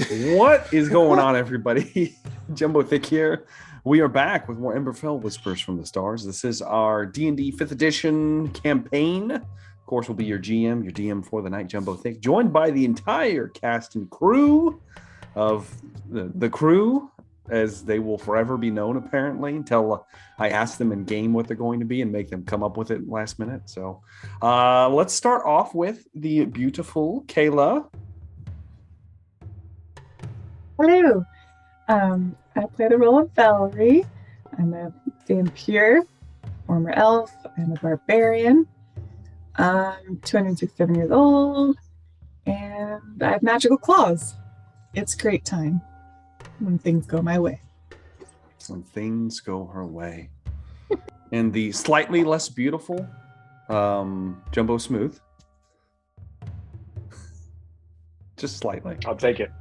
What is going on, everybody? Jumbo Thick here. We are back with more Emberfell Whispers from the Stars. This is our D&D 5th edition campaign. Of course, we'll be your GM, your DM for the night, Jumbo Thick, joined by the entire cast and crew of the crew, as they will forever be known, apparently, until I ask them in game what they're going to be and make them come up with it last minute. So let's start off with the beautiful Kayla. Hello. I play the role of Velree. I'm a vampire, former elf. I'm a barbarian. I'm 267 years old, and I have magical claws. It's a great time when things go my way. When things go her way. And the slightly less beautiful Jumbo Smooth. Just slightly. I'll take it.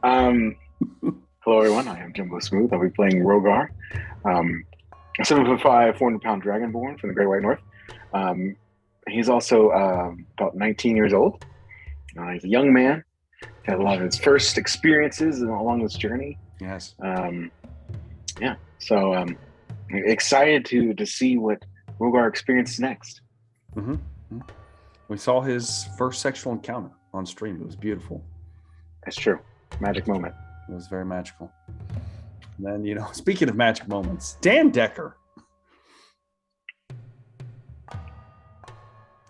Hello, everyone. I am Jumbo Smooth. I'll be playing Rogar, a 7'5", 400-pound dragonborn from the Great White North. He's also about 19 years old. He's a young man. Had a lot of his first experiences along this journey. Yes. So excited to see what Rogar experiences next. Mm-hmm. We saw his first sexual encounter on stream. It was beautiful. That's true. Magic moment. It was very magical. And then, speaking of magic moments, Dan Decker.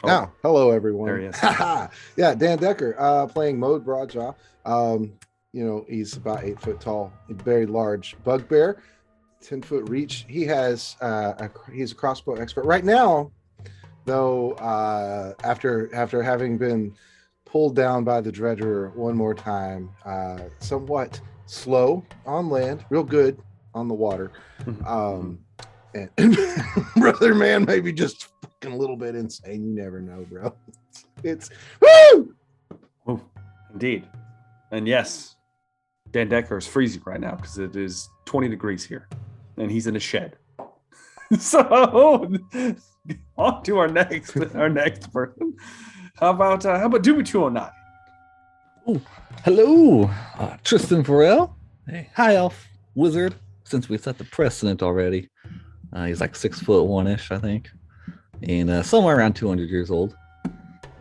Now, hello everyone. There he is. Yeah, Dan Decker, playing Mode Broadjaw. He's about 8 foot tall, a very large bugbear, 10-foot reach. He's a crossbow expert right now, though. After having been pulled down by the dredger one more time, somewhat slow on land, real good on the water. And brother man, maybe just fucking a little bit insane. You never know, bro. It's woo! Oh, indeed. And yes, Dan Decker is freezing right now because it is 20 degrees here, and he's in a shed. So on to our next person. How about Doobie 209? Oh, hello, Tristan Varel. Hey, high elf wizard. Since we set the precedent already, he's like 6'1" I think, and somewhere around 200 years old.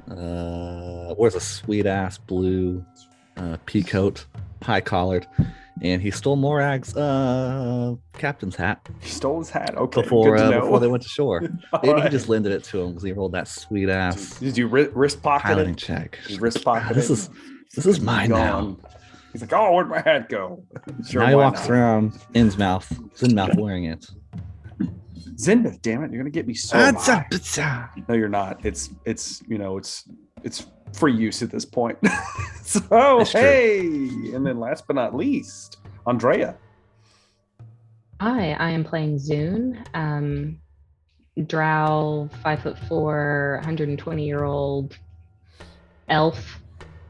Wears a sweet ass blue pea coat, high collared, and he stole Morag's captain's hat. He stole his hat. Okay, before they went to shore. Maybe right. He just lended it to him because he rolled that sweet ass. Did you wrist pocket piloting it? check? Wrist pocket This is mine now. He's like, oh, where'd my hat go? Sure, now he walks around Zinmouth wearing it. Zinmouth, damn it! You're gonna get me so mad. No, you're not. It's free use at this point. So hey, and then last but not least, Andrea. Hi, I am playing Zune. Drow, 5'4", 120-year-old elf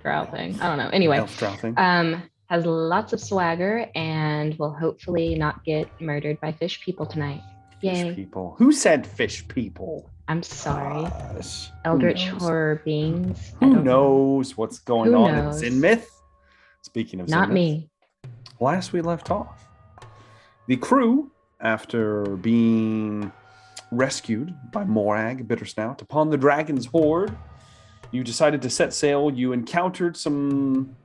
drow thing. I don't know. Anyway, elf drow thing. Has lots of swagger and will hopefully not get murdered by fish people tonight. Yay. Fish people. Who said fish people? I'm sorry. Gosh, Eldritch horror beings. Who knows what's going on in Zinmouth? Speaking of not Zinmouth, me. Last we left off, the crew, after being rescued by Morag Bittersnout upon the dragon's hoard, you decided to set sail. You encountered some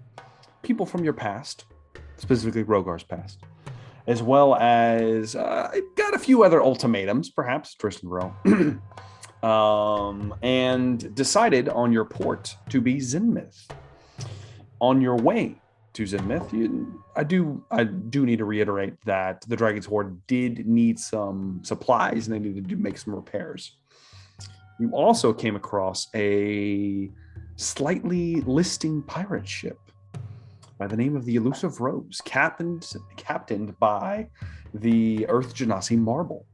people from your past, specifically Rogar's past, as well as got a few other ultimatums, perhaps Tristan Rowe, and decided on your port to be Zinmouth. On your way to Zinmouth, I do need to reiterate that the Dragon's Hoard did need some supplies, and they needed to make some repairs. You also came across a slightly listing pirate ship by the name of the Elusive Rose, captained by the Earth Genasi Marble,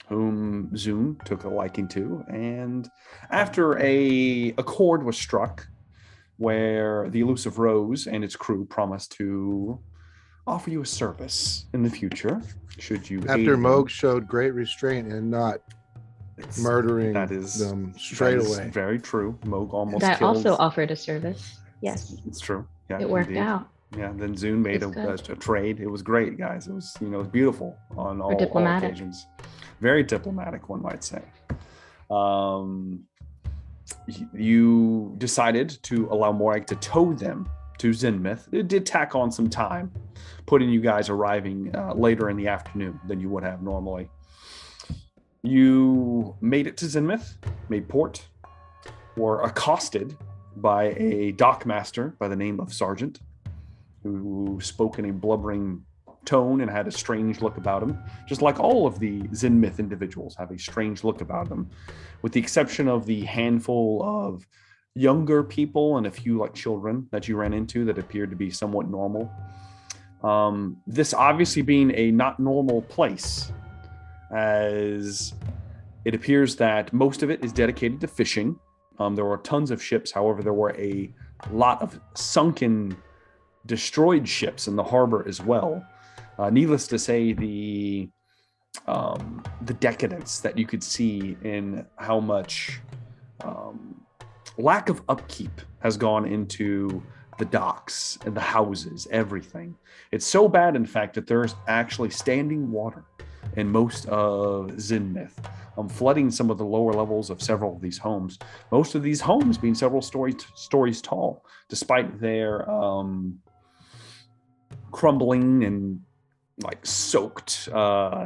whom Zune took a liking to. And after a accord was struck, where the Elusive Rose and its crew promised to offer you a service in the future, should you after Moog showed great restraint and not murdering them straight away. Very true. Moog almost that killed. Also offered a service. Yes, it's true. Yeah, it worked out. Yeah, then Zune made a trade. It was great, guys. It was, it was beautiful on all occasions. Very diplomatic, one might say. You decided to allow Morag to tow them to Zinmith. It did tack on some time, putting you guys arriving later in the afternoon than you would have normally. You made it to Zinmith, made port, were accosted by a dockmaster by the name of Sergeant, who spoke in a blubbering tone and had a strange look about him, just like all of the Zinmith individuals have a strange look about them, with the exception of the handful of younger people and a few like children that you ran into that appeared to be somewhat normal. This obviously being a not normal place, as it appears that most of it is dedicated to fishing. There were tons of ships. However, there were a lot of sunken, destroyed ships in the harbor as well. Needless to say, the decadence that you could see in how much lack of upkeep has gone into the docks and the houses, everything. It's so bad, in fact, that there's actually standing water in most of Zinmith, flooding some of the lower levels of several of these homes. Most of these homes being several stories tall, despite their crumbling and like soaked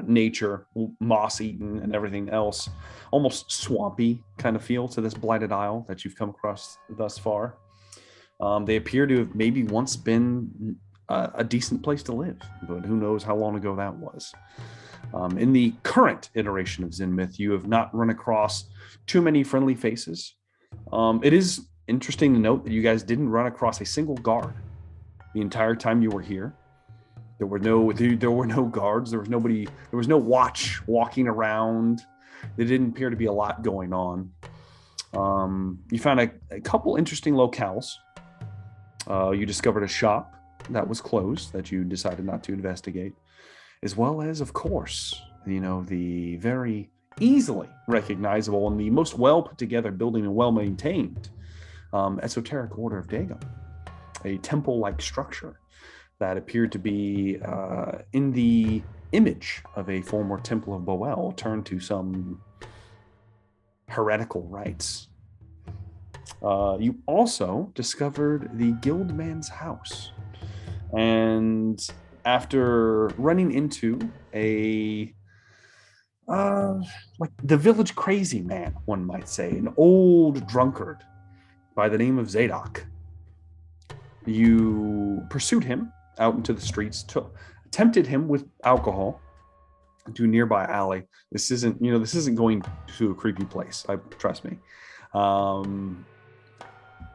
nature, moss-eaten and everything else. Almost swampy kind of feel to this blighted isle that you've come across thus far. They appear to have maybe once been a decent place to live, but who knows how long ago that was. In the current iteration of Zinmith, you have not run across too many friendly faces. It is interesting to note that you guys didn't run across a single guard the entire time you were here. There were no guards. There was nobody. There was no watch walking around. There didn't appear to be a lot going on. You found a couple interesting locales. You discovered a shop that was closed that you decided not to investigate, as well as, of course, the very easily recognizable and the most well put together building and well maintained esoteric order of Dagon, a temple-like structure that appeared to be in the image of a former temple of Boel turned to some heretical rites. You also discovered the Gilledman's house, and after running into a like the village crazy man, one might say, an old drunkard by the name of Zadok, you pursued him out into the streets, tempted him with alcohol to a nearby alley. This isn't going to a creepy place, trust me.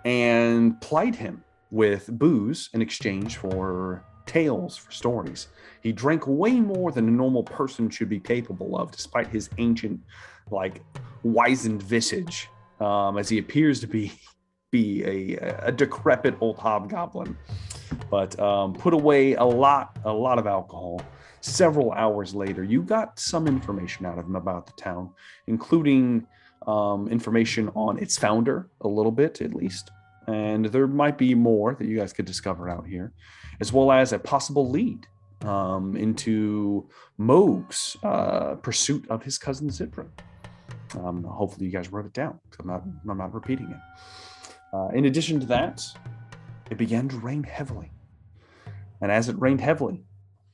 And plied him with booze in exchange for tales, for stories. He drank way more than a normal person should be capable of, despite his ancient, wizened visage, as he appears to be a decrepit old hobgoblin. But put away a lot of alcohol. Several hours later, you got some information out of him about the town, including information on its founder, a little bit at least. And there might be more that you guys could discover out here, as well as a possible lead into Moog's pursuit of his cousin Zidra. Hopefully you guys wrote it down, because I'm not repeating it. In addition to that, it began to rain heavily. And as it rained heavily,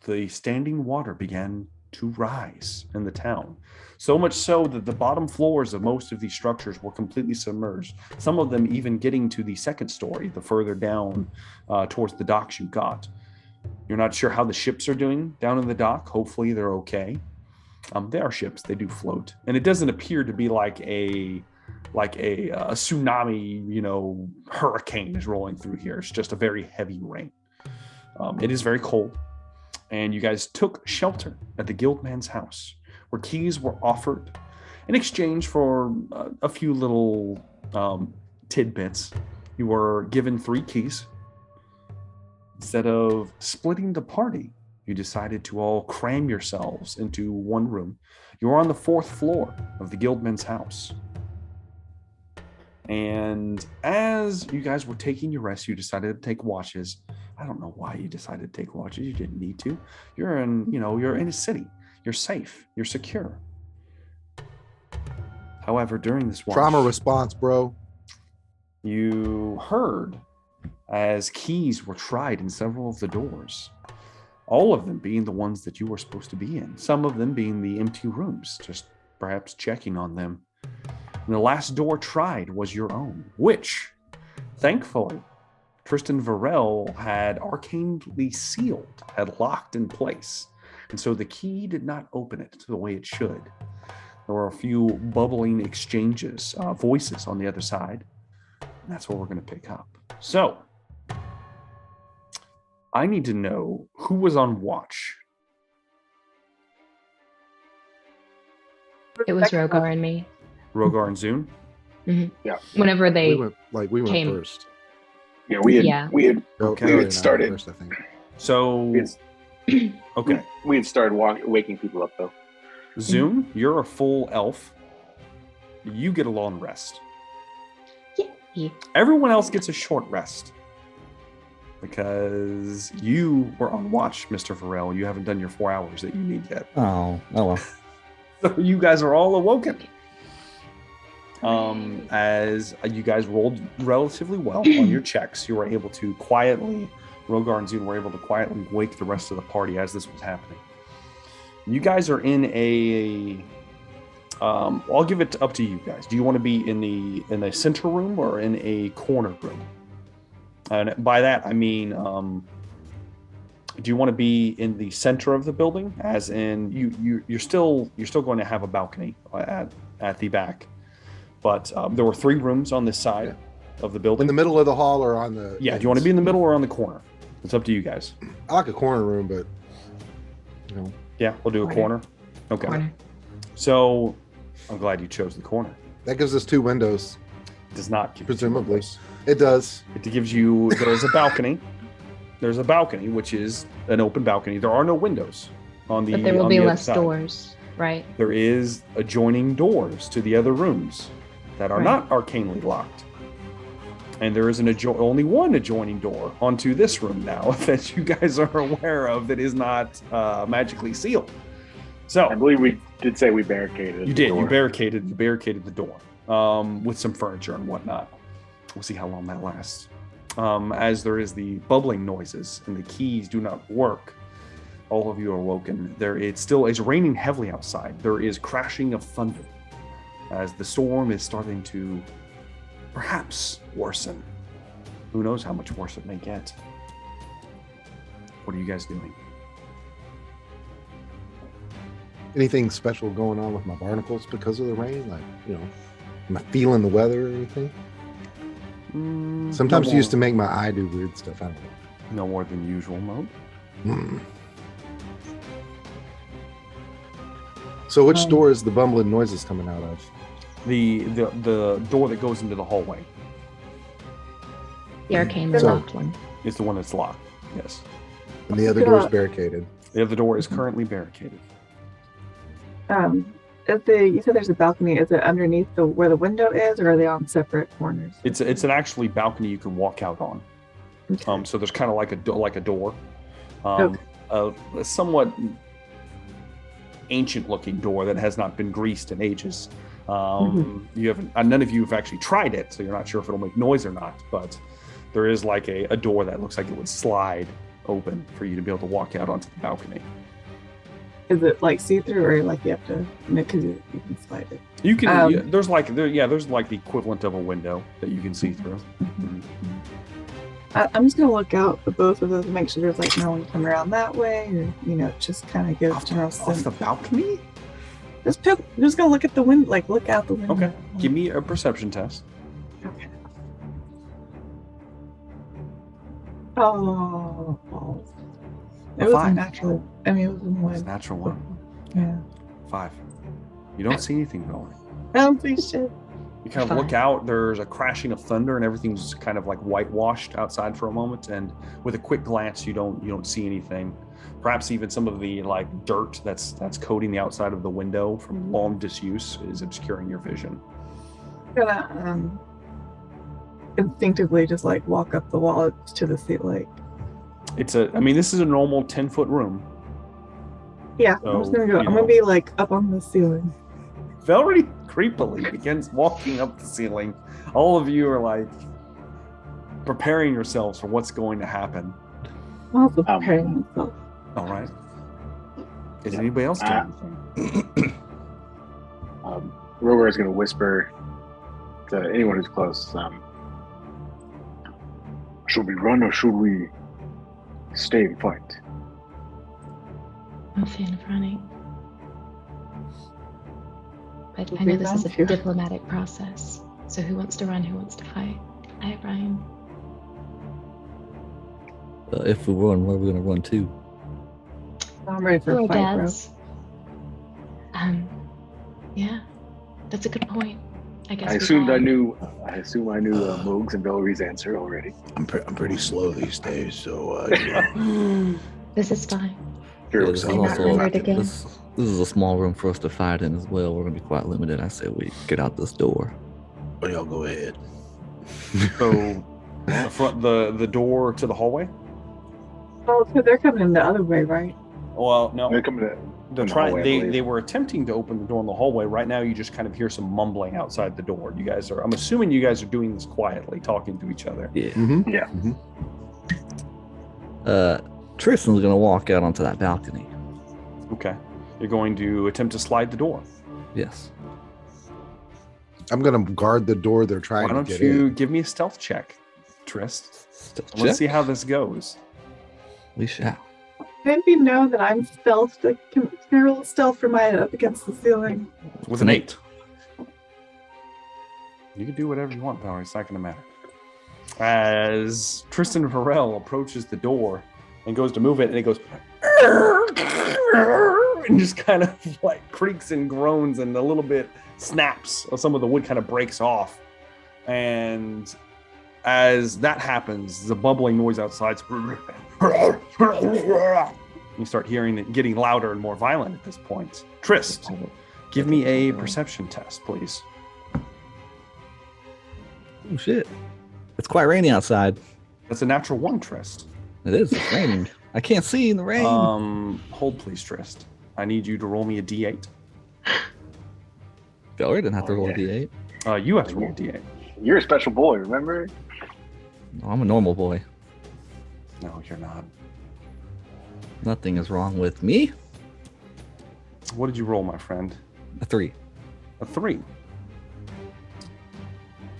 the standing water began to rise in the town. So much so that the bottom floors of most of these structures were completely submerged. Some of them even getting to the second story, the further down towards the docks you got. You're not sure how the ships are doing down in the dock. Hopefully they're okay. They are ships, they do float. And it doesn't appear to be like a tsunami, hurricane is rolling through here. It's just a very heavy rain. It is very cold. And you guys took shelter at the Gilledman's house, where keys were offered in exchange for a few little tidbits. You were given 3 keys. Instead of splitting the party, you decided to all cram yourselves into one room. You were on the 4th floor of the Gilledman's house. And as you guys were taking your rest, you decided to take watches. I don't know why you decided to take watches. You didn't need to. You're in a city. You're safe. You're secure. However, during this watch, Trauma response, bro. you heard as keys were tried in several of the doors, all of them being the ones that you were supposed to be in, some of them being the empty rooms, just perhaps checking on them. And the last door tried was your own, which, thankfully, Tristan Varel had arcanely sealed, had locked in place. And so the key did not open it the way it should. There were a few bubbling exchanges, voices on the other side. And that's what we're going to pick up. So, I need to know who was on watch. It was Rogar and me. Rogar and Zune? Mm-hmm. Yeah. Whenever they we went came. first. Yeah, we had No, Okay. we Kelly had and I started. went first, I think. So, We had, okay. we had started waking people up though. Zune, you're a full elf. You get a long rest. Yeah. Everyone else gets a short rest. Because you were on watch, Mr. Varel. You haven't done your 4 hours that you need yet. Oh well. So you guys are all awoken. As you guys rolled relatively well on your checks, you were able to quietly, Rogar and Zune were able to quietly wake the rest of the party as this was happening. You guys are in a, I'll give it up to you guys. Do you want to be in the center room or in a corner room? And by that I mean, do you want to be in the center of the building, as in you're still going to have a balcony at the back, but there were 3 rooms on this side of the building. In the middle of the hall or on the... Yeah, do you want to be in the middle or on the corner? It's up to you guys. I like a corner room, but... Yeah, we'll do a corner. Okay. Corner. So, I'm glad you chose the corner. That gives us 2 windows, It does not give you presumably. windows. It does. It gives you... There's a balcony. There's a balcony, which is an open balcony. There are no windows on the... But there will on be the other less side. doors, right? There is adjoining doors to the other rooms that are Right. not arcanely locked. And there is only one adjoining door onto this room now that you guys are aware of that is not magically sealed. So I believe we did say we barricaded. you the did. door. You barricaded the door with some furniture and whatnot. We'll see how long that lasts. As there is the bubbling noises and the keys do not work, all of you are awoken. It still is raining heavily outside. There is crashing of thunder as the storm is starting to perhaps worsen. Who knows how much worse it may get. What are you guys doing? Anything special going on with my barnacles because of the rain? Like, am I feeling the weather or anything? Sometimes it used to make my eye do weird stuff. I don't know. No more than usual mode. So which door is the bumbling noises coming out of? The door that goes into the hallway The arcane So- locked one. is the one that's locked. Yes. And the other door is barricaded. The other door is currently barricaded. You said there's a balcony. Is it underneath where the window is, or are they on separate corners? It's an actually balcony you can walk out on. Okay. So there's kind of like a door, Okay. a somewhat ancient-looking door that has not been greased in ages. You haven't. None of you have actually tried it, so you're not sure if it'll make noise or not. But there is like a door that looks like it would slide open for you to be able to walk out onto the balcony. Is it like see-through, or like you have to? Because you can slide it. You can. Um, there's like the equivalent of a window that you can see through. I'm just gonna look out for both of those and make sure there's like no one coming around that way, or just kind of give Off general the sense. balcony? Just gonna look at the window, like look out the window. Okay. Give me a perception test. Okay. Oh. It was a 5. natural. I mean, it was a It's a one. natural 1. Yeah. 5. You don't see anything going. I don't see shit. You kind of look out, there's a crashing of thunder and everything's kind of like whitewashed outside for a moment, and with a quick glance you don't see anything. Perhaps even some of the like dirt that's coating the outside of the window from long disuse is obscuring your vision. I'm gonna instinctively just like walk up the wall to the ceiling. This is a normal 10-foot room. Yeah, So, I'm just gonna go. you I'm gonna know. be like up on the ceiling. Velree creepily begins walking up the ceiling. All of you are like preparing yourselves for what's going to happen. I'm also preparing myself. All right. Is anybody else doing anything? Rogar is going to whisper to anyone who's close. Should we run or should we stay and fight? I'm a fan of running. But I know this is a diplomatic process. So who wants to run, who wants to fight? I have Ryan. If we run, where are we going to run to? I'm ready for a fight, bro. Yeah, that's a good point. I guess I assume I knew Moog's and Velree's answer already. I'm pretty slow these days, so This is fine. You're this, is excited. also, Remembered again. this is a small room for us to fight in as well. We're going to be quite limited. I say we get out this door. well, y'all go ahead. So the door to the hallway? Oh, so they're coming the other way, right? Well, no. They're coming to They're in the trying. hallway, I They believe. were attempting to open the door in the hallway. Right now, you just kind of hear some mumbling outside the door. You guys are. I'm assuming you guys are doing this quietly, talking to each other. Yeah. Mm-hmm. Yeah. Tristan's going to walk out onto that balcony. Okay. You're going to attempt to slide the door. Yes. I'm gonna guard the door they're trying Why to don't get you in. give me a stealth check, Trist? Stealth Let's check? see how this goes. We shall. Maybe know that I'm stealth. Can I roll stealth for my up against the ceiling? With an 8. You can do whatever you want, Valerie. It's not going to matter. As Tristan Varel approaches the door and goes to move it, and it goes and just kind of like creaks and groans and a little bit snaps. Some of the wood kind of breaks off. And as that happens, the bubbling noise outside, you start hearing it getting louder and more violent at this point. Trist, give me a perception test, please. Oh, shit. It's quite rainy outside. That's a natural 1, Trist. It is. It's raining. I can't see in the rain. Hold please, Trist. I need you to roll me a d8. Velree didn't have to roll yeah. a d8. You have to roll a d8. You're a special boy, remember? No, I'm a normal boy. No, you're not. Nothing is wrong with me. What did you roll, my friend? A 3. A 3.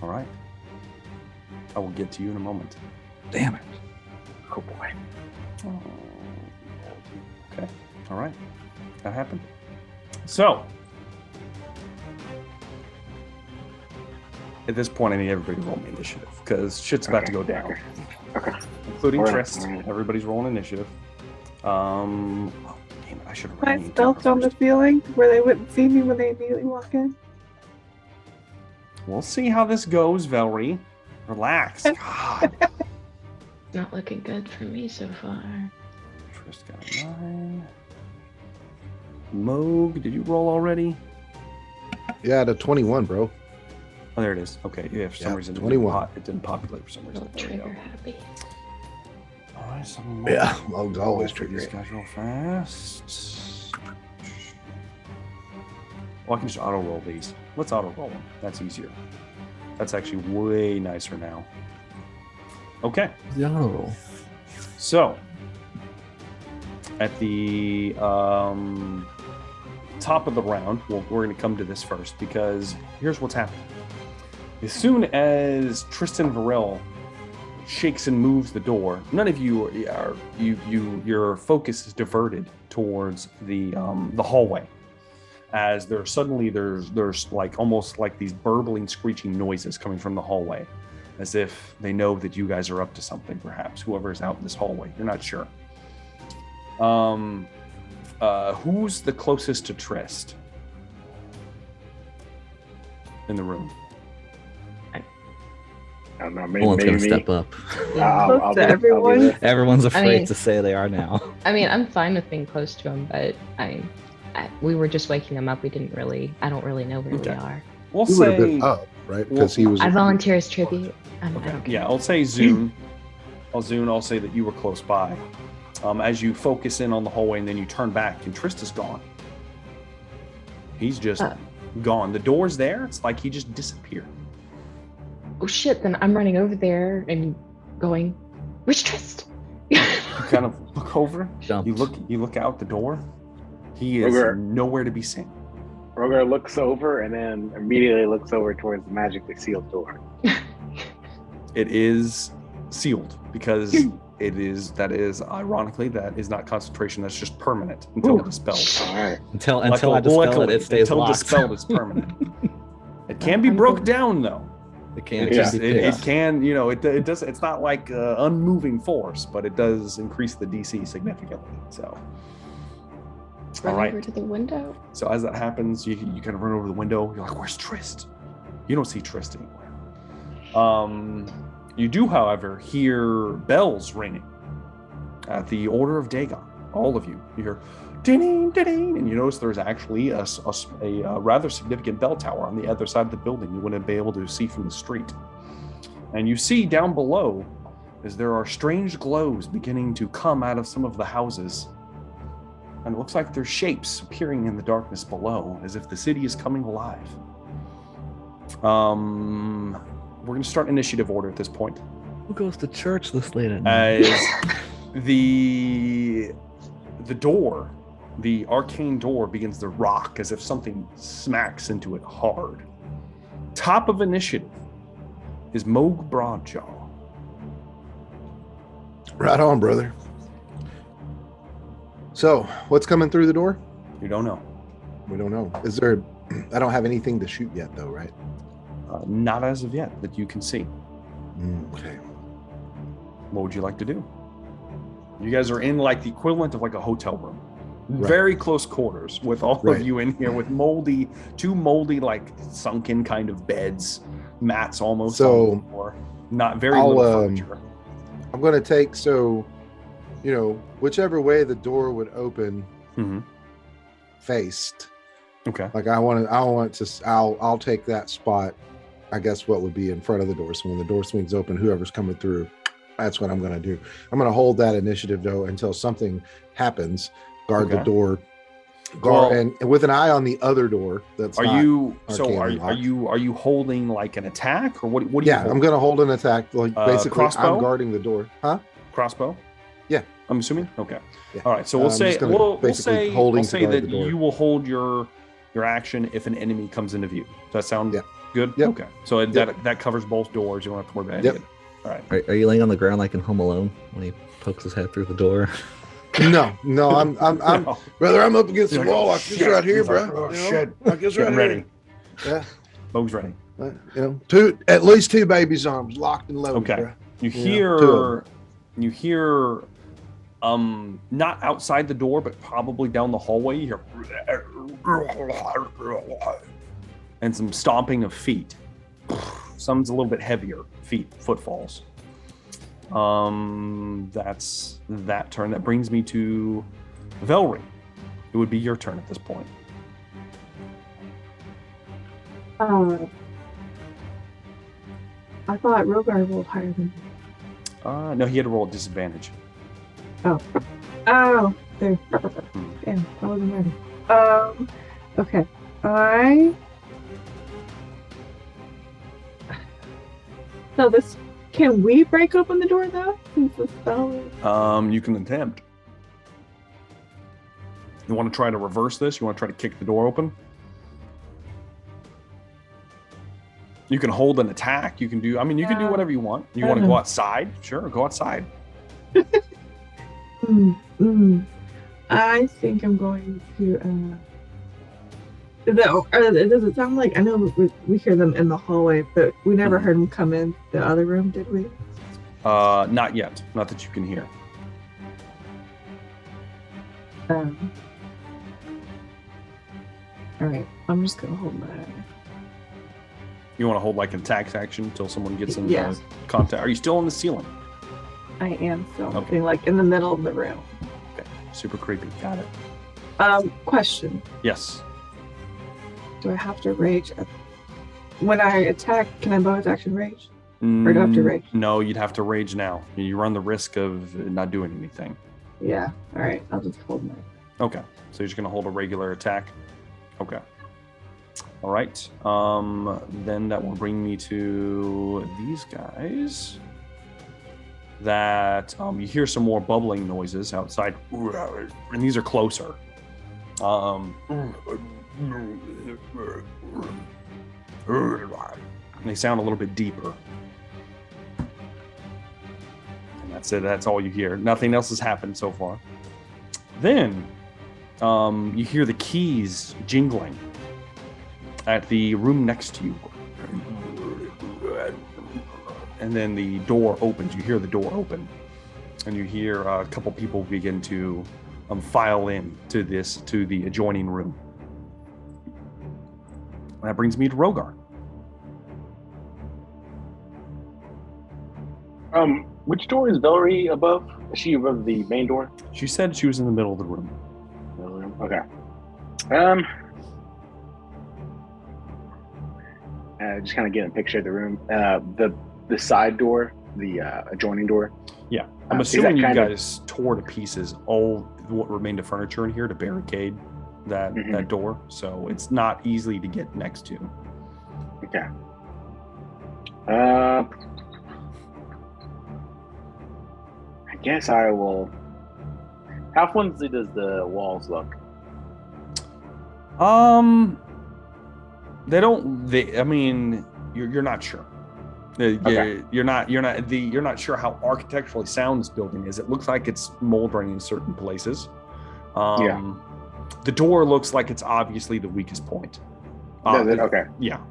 All right. I will get to you in a moment. Damn it. Oh boy. Okay. All right. That happened. So, at this point, I need everybody to roll me initiative because shit's about to go down. Okay. Including Alright, Trist. alright. Everybody's rolling initiative. Damn it, I should have Can I stealth on the ceiling where they wouldn't see me when they immediately walk in? We'll see how this goes, Velree. Relax. God. Not looking good for me so far. Trist got a 9. Moog, did you roll already? Yeah, the 21, bro. Oh, there it is. Okay, yeah, for some Yeah, reason 21. it didn't populate for some reason. Little There we go. trigger happy. All right, so Yeah, Moog's always These triggering. guys real fast. Well, I can just auto roll these. Let's auto roll them. That's easier. That's actually way nicer now. Okay, The auto roll. so at the top of the round, we're going to come to this first because here's what's happening. As soon as Tristan Varel shakes and moves the door, none of you are your focus is diverted towards the hallway. As there's like almost like these burbling, screeching noises coming from the hallway, as if they know that you guys are up to something. Perhaps whoever's out in this hallway, you're not sure. Who's the closest to Trist in the room? I don't know. No one's Maybe going to me. step up. Close to I'll be everyone? there. Everyone's afraid mean- to say they are now. I mean, I'm fine with being close to him, but we were just waking him up. I don't really know where Okay. we are. we'll We would have been say up, right? Because he was. I volunteer as tribute. I don't care. yeah. I'll say Zune. I'll say that you were close by. As you focus in on the hallway and then you turn back, and Trista's gone. He's just gone. The door's there. It's like he just disappeared. Oh shit! Then I'm running over there and going, "Where's Trist?" You kind of look over. Jumped. You look out the door. He is Rogar. nowhere to be seen. Rogar looks over and then immediately looks over towards the magically sealed door. It is sealed because that is not concentration. That's just permanent until dispelled. All right. Until I dispel it stays until locked. dispelled, it's permanent. It can be broke down though. It can. It can, it does. It's not like unmoving force, but it does increase the DC significantly. So, Run all right. over to the window. So as that happens, you kind of run over the window. You're like, "Where's Trist?" You don't see Trist anywhere. You do, however, hear bells ringing at the Order of Dagon. All of you hear ding, ding, ding, and you notice there's actually a rather significant bell tower on the other side of the building. You wouldn't be able to see from the street. And you see down below as there are strange glows beginning to come out of some of the houses. And it looks like there's shapes appearing in the darkness below, as if the city is coming alive. We're going to start initiative order at this point. Who goes to church this late at night? As the door, the arcane door, begins to rock as if something smacks into it hard. Top of initiative is Moog Broadjaw. Right on, brother. So, what's coming through the door? You don't know. We don't know. Is there? I don't have anything to shoot yet, though, right? Not as of yet that you can see. Okay. What would you like to do? You guys are in like the equivalent of like a hotel room. Right. Very close quarters with all Right. of you in here with two moldy, like sunken kind of beds, mats almost So, on the floor. Not very I'll, little furniture. I'm going to take, whichever way the door would open faced. Okay. Like I'll take that spot, I guess what would be in front of the door. So when the door swings open, whoever's coming through, that's what I'm going to do. I'm going to hold that initiative though until something happens. Guard the door, and with an eye on the other door. Are you holding like an attack or what? What do you? Yeah, I'm going to hold an attack. Like basically, crossbow? I'm guarding the door. Huh? Crossbow. Yeah, I'm assuming. Okay. Yeah. All right. So we'll say that the door. you will hold your action if an enemy comes into view. Does that sound good? Yep. Okay. So that covers both doors. You don't have to worry about it. All right. Are you laying on the ground like in Home Alone when he pokes his head through the door? No, I'm brother. I'm up against the wall. I guess right here, bro. Oh, shit. I guess right ready. Yeah. Bo's ready. At least two babies' arms locked and loaded. Okay. Bro. You hear not outside the door, but probably down the hallway. You hear and some stomping of feet. Some's a little bit heavier footfalls. That's that turn. That brings me to Velree. It would be your turn at this point. I thought Rogar rolled higher than me. No, he had to roll a disadvantage. Oh, there. Damn, I wasn't ready. Okay. So can we break open the door though? Since the spell is... You can attempt. You want to try to reverse this? You want to try to kick the door open? You can hold an attack. You can do whatever you want. You want to go outside? Sure, go outside. I think I'm going to. Does it sound like, I know we hear them in the hallway, but we never heard them come in the other room, did we? Not yet. Not that you can hear. All right, I'm just gonna hold that. You want to hold like an attack action until someone gets in Yes. contact. Are you still on the ceiling? I am still Okay. like in the middle of the room. Okay. Super creepy. Got it. Question. Yes. Do I have to rage at when I attack, can I bonus action rage? Or do I have to rage? No, you'd have to rage now. You run the risk of not doing anything. Yeah. All right. I'll just hold my. Okay. So you're just going to hold a regular attack? Okay. All right. Then that will bring me to these guys. That you hear some more bubbling noises outside. And these are closer. And they sound a little bit deeper. And that's it. That's all you hear. Nothing else has happened so far. Then you hear the keys jingling at the room next to you. And then the door opens. You hear the door open. And you hear a couple people begin to file in to the adjoining room. And that brings me to Rogar. Which door is Velree above? Is she above the main door? She said she was in the middle of the room. Okay. Just kind of getting a picture of the room. The side door, the adjoining door. Yeah, I'm assuming you guys tore to pieces all what remained of furniture in here to barricade that door, so it's not easily to get next to. Okay. I guess I will. How flimsy does the walls look? I mean, you're not sure. Okay. You're not sure how architecturally sound this building is. It looks like it's moldering in certain places. The door looks like it's obviously the weakest point. Does it? Okay. Yeah.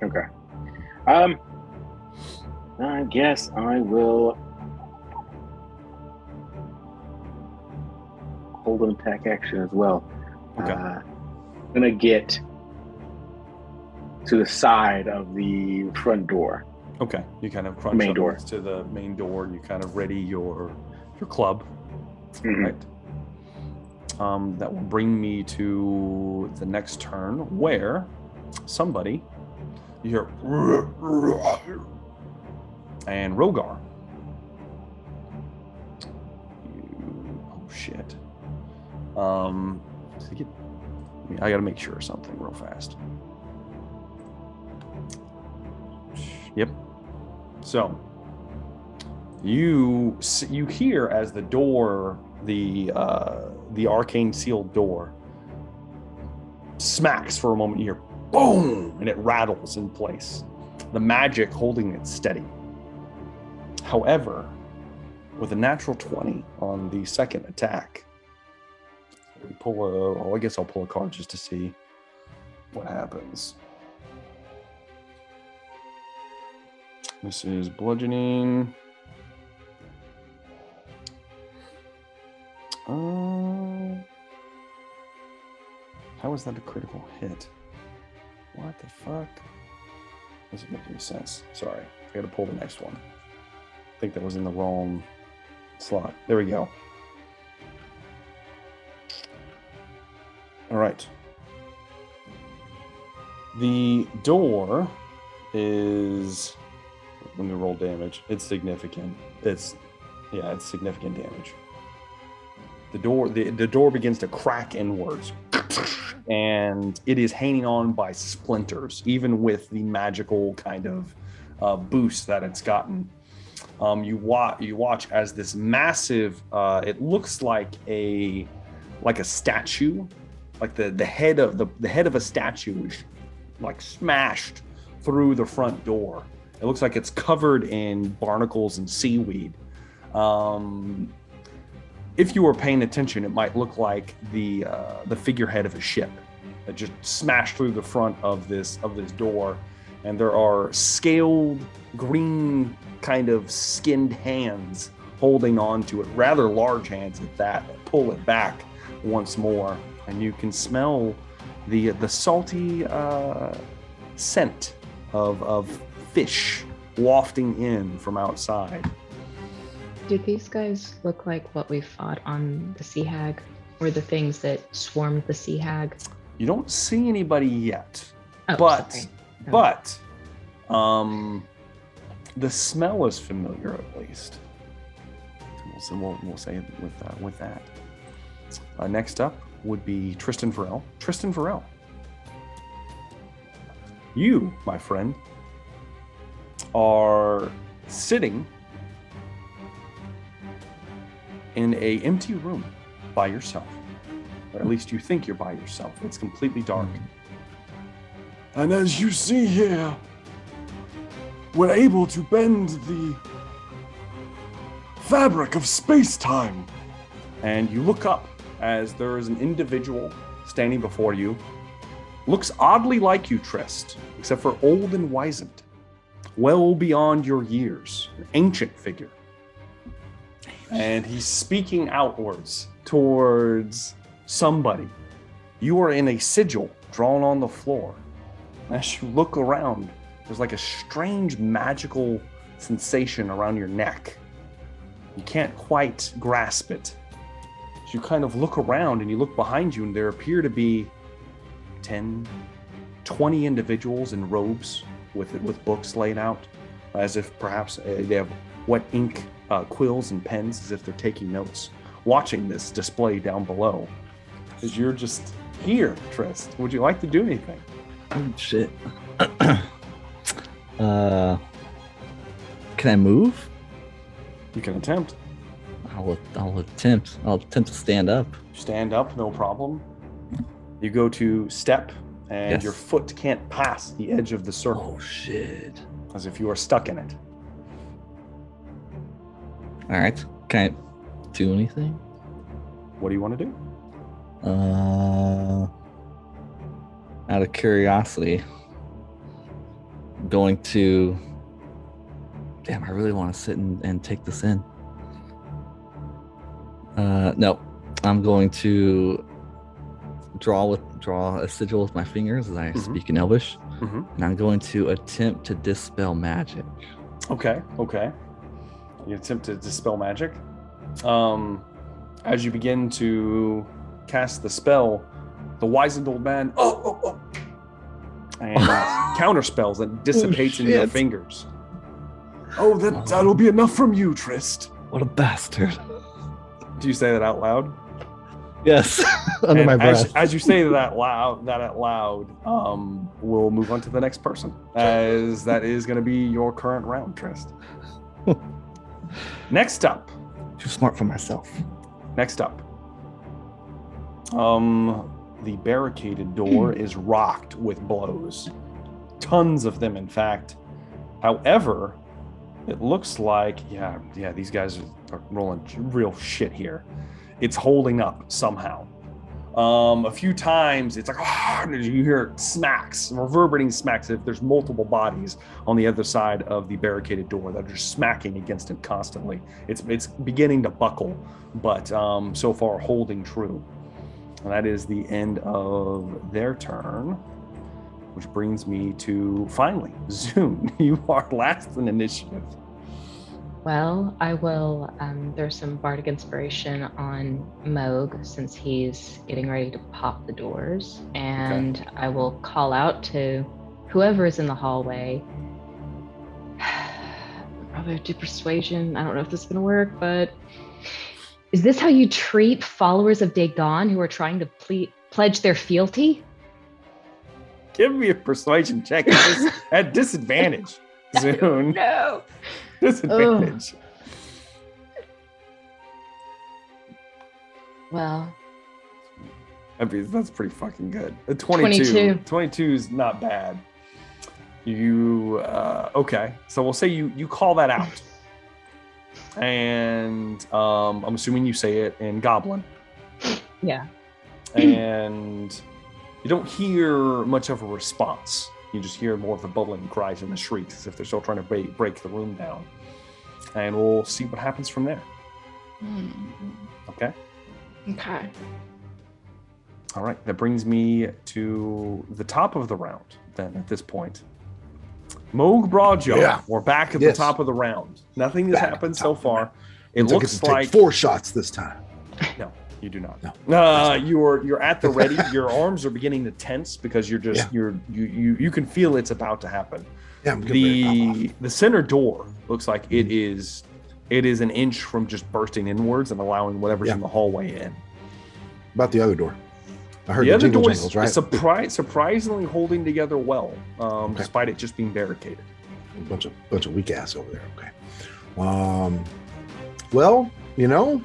Okay. I guess I will hold an attack action as well. Okay. I'm gonna get to the side of the front door. Okay. You kind of crunch main up door. next to the main door, and you kind of ready your club. Mhm. Right. That will bring me to the next turn, where somebody you hear and Rogar. Oh shit. I gotta make sure of something real fast. Yep. So you hear as the door, the arcane sealed door smacks for a moment. You hear boom, and it rattles in place. The magic holding it steady. However, with a natural 20 on the second attack, I guess I'll pull a card just to see what happens. This is bludgeoning. How is that a critical hit? What the fuck? Doesn't make any sense. Sorry, I gotta pull the next one. I think that was in the wrong slot. There we go. All right. The door is. Let me roll damage. It's significant. It's significant damage. The door begins to crack inwards, and it is hanging on by splinters, even with the magical kind of boost that it's gotten. You watch as this massive. It looks like a statue, like the head of a statue is like smashed through the front door. It looks like it's covered in barnacles and seaweed. If you were paying attention, it might look like the figurehead of a ship that just smashed through the front of this door, and there are scaled green kind of skinned hands holding on to it, rather large hands at that pull it back once more, and you can smell the salty scent of fish wafting in from outside. Do these guys look like what we fought on the Sea Hag, or the things that swarmed the Sea Hag? You don't see anybody yet, Oh, but sorry. But the smell is familiar, at least. We'll say it with that. Next up would be Tristan Varel. Tristan Varel. You, my friend, are sitting in a empty room by yourself. Or at least you think you're by yourself. It's completely dark. And as you see here, we're able to bend the fabric of space-time. And you look up as there is an individual standing before you. Looks oddly like you, Trist, except for old and wizened. Well beyond your years. An ancient figure. And he's speaking outwards towards somebody. You are in a sigil drawn on the floor. As you look around, there's like a strange magical sensation around your neck. You can't quite grasp it. So you kind of look around and you look behind you, and there appear to be 10, 20 individuals in robes with books laid out, as if perhaps they have wet ink, quills and pens, as if they're taking notes, watching this display down below. As you're just here, Trist. Would you like to do anything? Oh, shit. Can I move? You can attempt. I'll attempt to stand up. Stand up, no problem. You go to step, and Yes. your foot can't pass the edge of the circle, Oh shit. as if you are stuck in it. All right. Can I do anything? What do you want to do? Out of curiosity, I'm going to. Damn, I really want to sit and take this in. No, I'm going to draw a sigil with my fingers as I speak in Elvish, and I'm going to attempt to dispel magic. Okay. You attempt to dispel magic. As you begin to cast the spell, the wizened old man, and counterspells that dissipates in your shit. fingers. Oh, that'll be enough from you, Trist. What a bastard! Do you say that out loud? Yes, under And my breath. as you say that out loud, we'll move on to the next person, as that is going to be your current round, Trist. Next up. Too smart for myself. Next up. The barricaded door is rocked with blows. Tons of them, in fact. However, it looks like, yeah, these guys are rolling real shit here. It's holding up somehow. A few times, it's like, you hear smacks, reverberating smacks, if there's multiple bodies on the other side of the barricaded door that are just smacking against it constantly. It's beginning to buckle, but so far holding true. And that is the end of their turn, which brings me to, finally, Zune, you are last in initiative. Well, I will, there's some bardic inspiration on Moog since he's getting ready to pop the doors. And I will call out to whoever is in the hallway. Probably do persuasion. I don't know if this is going to work, but is this how you treat followers of Dagon who are trying to pledge their fealty? Give me a persuasion check at disadvantage, Zune. No. Disadvantage. Well, I mean, that's pretty fucking good. 22. 22 is not bad. You okay? So we'll say you call that out, and I'm assuming you say it in Goblin. yeah. And you don't hear much of a response. You just hear more of the bubbling cries and the shrieks, as if they're still trying to break the room down. And we'll see what happens from there. Okay? Okay. All right. That brings me to the top of the round, then, at this point. Moog Broadjaw, Yeah. we're back at Yes. the top of the round. Nothing has Back at happened the so top of the far. It Means I get looks to take like 4 shots this time. no. You do not. No. You're at the ready. Your arms are beginning to tense because you're just you can feel it's about to happen. Yeah, I'm good. The center door looks like it is an inch from just bursting inwards and allowing whatever's in the hallway in. About the other door. I heard the the other door jingles, right? is surprisingly holding together well, despite it just being barricaded. A bunch of weak ass over there. Okay. Well, we're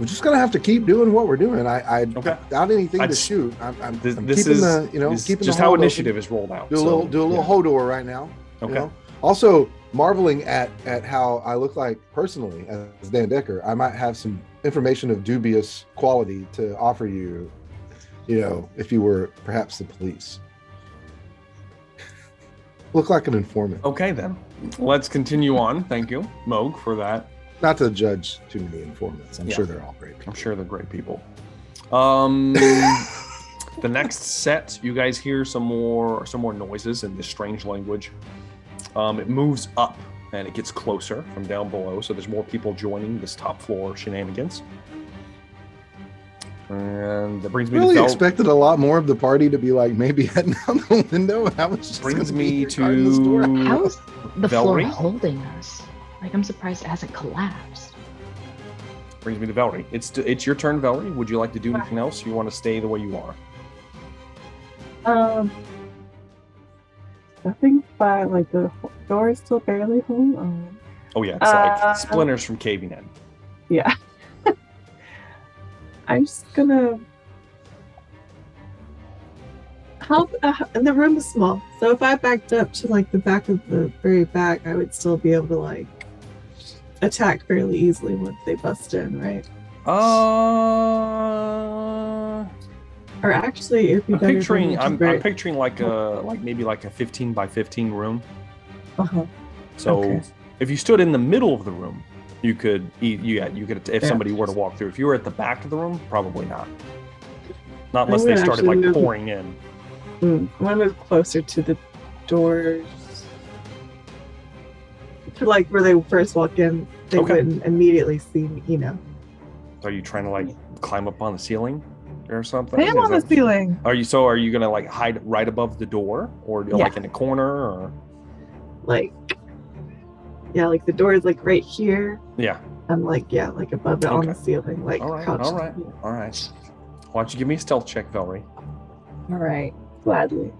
just gonna have to keep doing what we're doing. Without anything to shoot. I'm keeping the how initiative is rolled out. Do a little Hodor right now. Okay. Also, marveling at how I look like personally as Dan Decker, I might have some information of dubious quality to offer you. If you were perhaps the police. Look like an informant. Okay, then. Let's continue on. Thank you, Moog, for that. Not to judge too many informants. I'm sure they're all great people. I'm sure they're great people. The next set, you guys hear some more noises in this strange language. It moves up and it gets closer from down below. So there's more people joining this top floor shenanigans. And that brings me really to expected a lot more of the party to be like maybe heading out the window. And I was just brings me to how is the floor Velree? holding us? Like, I'm surprised it hasn't collapsed. Brings me to Velree. It's your turn, Velree. Would you like to do anything else? Or you want to stay the way you are? I think the door is still barely holding on. Oh yeah, it's like splinters from caving in. Yeah. I'm just gonna. And the room is small, so if I backed up to the back of the very back, I would still be able to attack fairly easily once they bust in, right? Or actually, it'd be better. I'm picturing maybe a 15 by 15 room. So if you stood in the middle of the room, you could if somebody were to walk through. If you were at the back of the room, probably not. Not unless they started pouring in. I'm gonna move closer to the doors. To where they first walk in, they wouldn't immediately see me, Are you trying to climb up on the ceiling or something? I am on the ceiling. Are you gonna hide right above the door or in a corner or the door is right here. Yeah. I'm above it on the ceiling, all right. crouched. All right. Why don't you give me a stealth check, Velree? All right, gladly.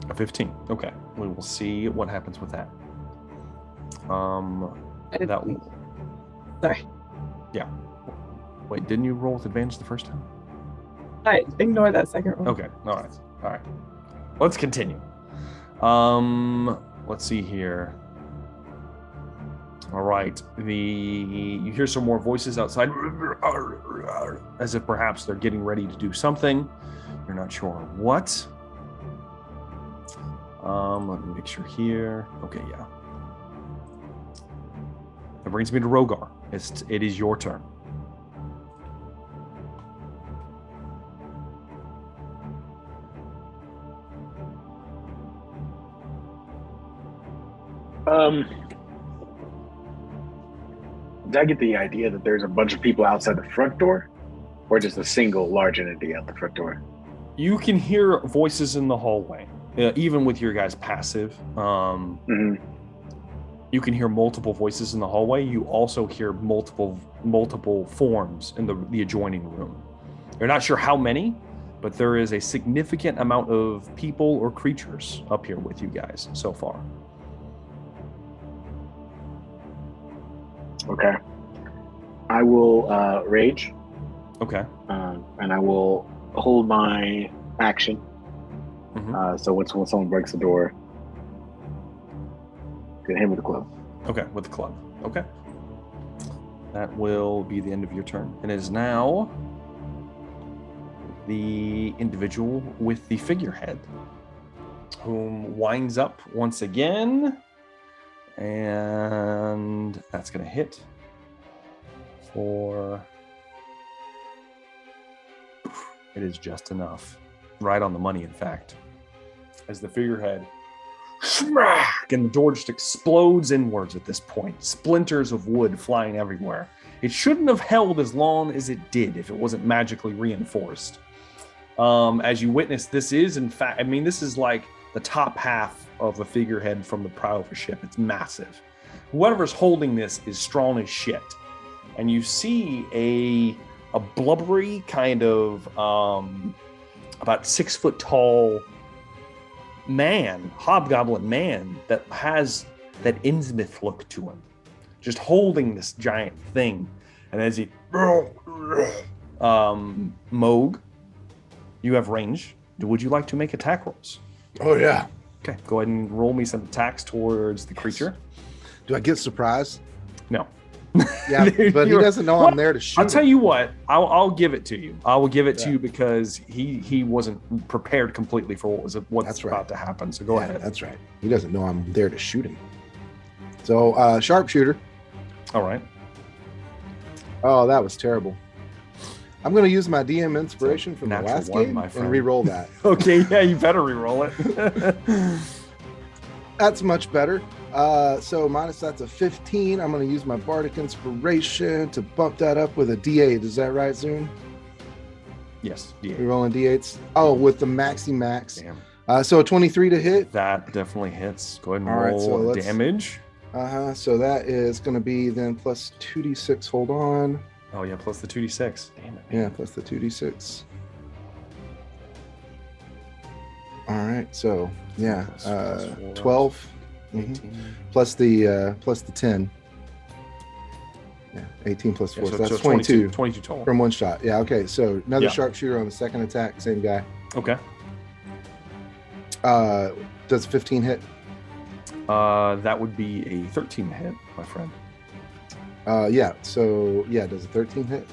A 15. Okay. We will see what happens with that. Sorry. Yeah. Wait, didn't you roll with advantage the first time? I ignore that second roll. Okay. All right. Let's continue. Let's see here. All right. You hear some more voices outside, as if perhaps they're getting ready to do something. You're not sure what. Let me make sure here. Okay, yeah. That brings me to Rogar. It is your turn. Did I get the idea that there's a bunch of people outside the front door, or just a single large entity out the front door? You can hear voices in the hallway, even with your guys' passive. You can hear multiple voices in the hallway. You also hear multiple forms in the adjoining room. You're not sure how many, but there is a significant amount of people or creatures up here with you guys so far. Okay. I will rage. Okay. And I will hold my action. So when someone breaks the door, get him with the club. Okay, with the club. Okay. That will be the end of your turn. It is now the individual with the figurehead, whom winds up once again. And that's going to hit for... It is just enough. Right on the money, in fact. As the figurehead Smack! And the door just explodes inwards at this point. Splinters of wood flying everywhere. It shouldn't have held as long as it did if it wasn't magically reinforced. As you witness, this is, in fact, I mean, this is like the top half of a figurehead from the prow of a ship. It's massive. Whoever's holding this is strong as shit. And you see a blubbery kind of about 6 foot tall man, hobgoblin man, that has that Innsmouth look to him, just holding this giant thing. And as he Moog, you have range. Would you like to make attack rolls? Oh yeah. Okay, go ahead and roll me some attacks towards the creature. Do I get surprised? No. Yeah, but he doesn't know I'm there to shoot. I'll tell you what. I'll give it to you. I will give it to you because he wasn't prepared completely for what's about to happen. So go ahead. That's right. He doesn't know I'm there to shoot him. So sharpshooter. All right. Oh, that was terrible. I'm going to use my DM inspiration from the last game and re-roll that. Okay, yeah, you better re-roll it. That's much better. So minus that's a 15. I'm going to use my bardic inspiration to bump that up with a D8. Is that right, Zoom? Yes, D8. We're rolling D8s. Oh, with the maxi max. Damn. So a 23 to hit. That definitely hits. Go ahead and All right, roll so damage. So that is going to be then plus 2d6. Hold on. Oh yeah, plus the 2d6. Damn it. Yeah, plus the 2d6. All right, so yeah, 12. 18. Plus the 10. Yeah, 18 plus 4. So that's 22. 22 total. From one shot. Yeah, okay. So another sharpshooter on the second attack, same guy. Okay. Does 15 hit? That would be a 13 hit, my friend. Yeah. So yeah, does a 13 hit?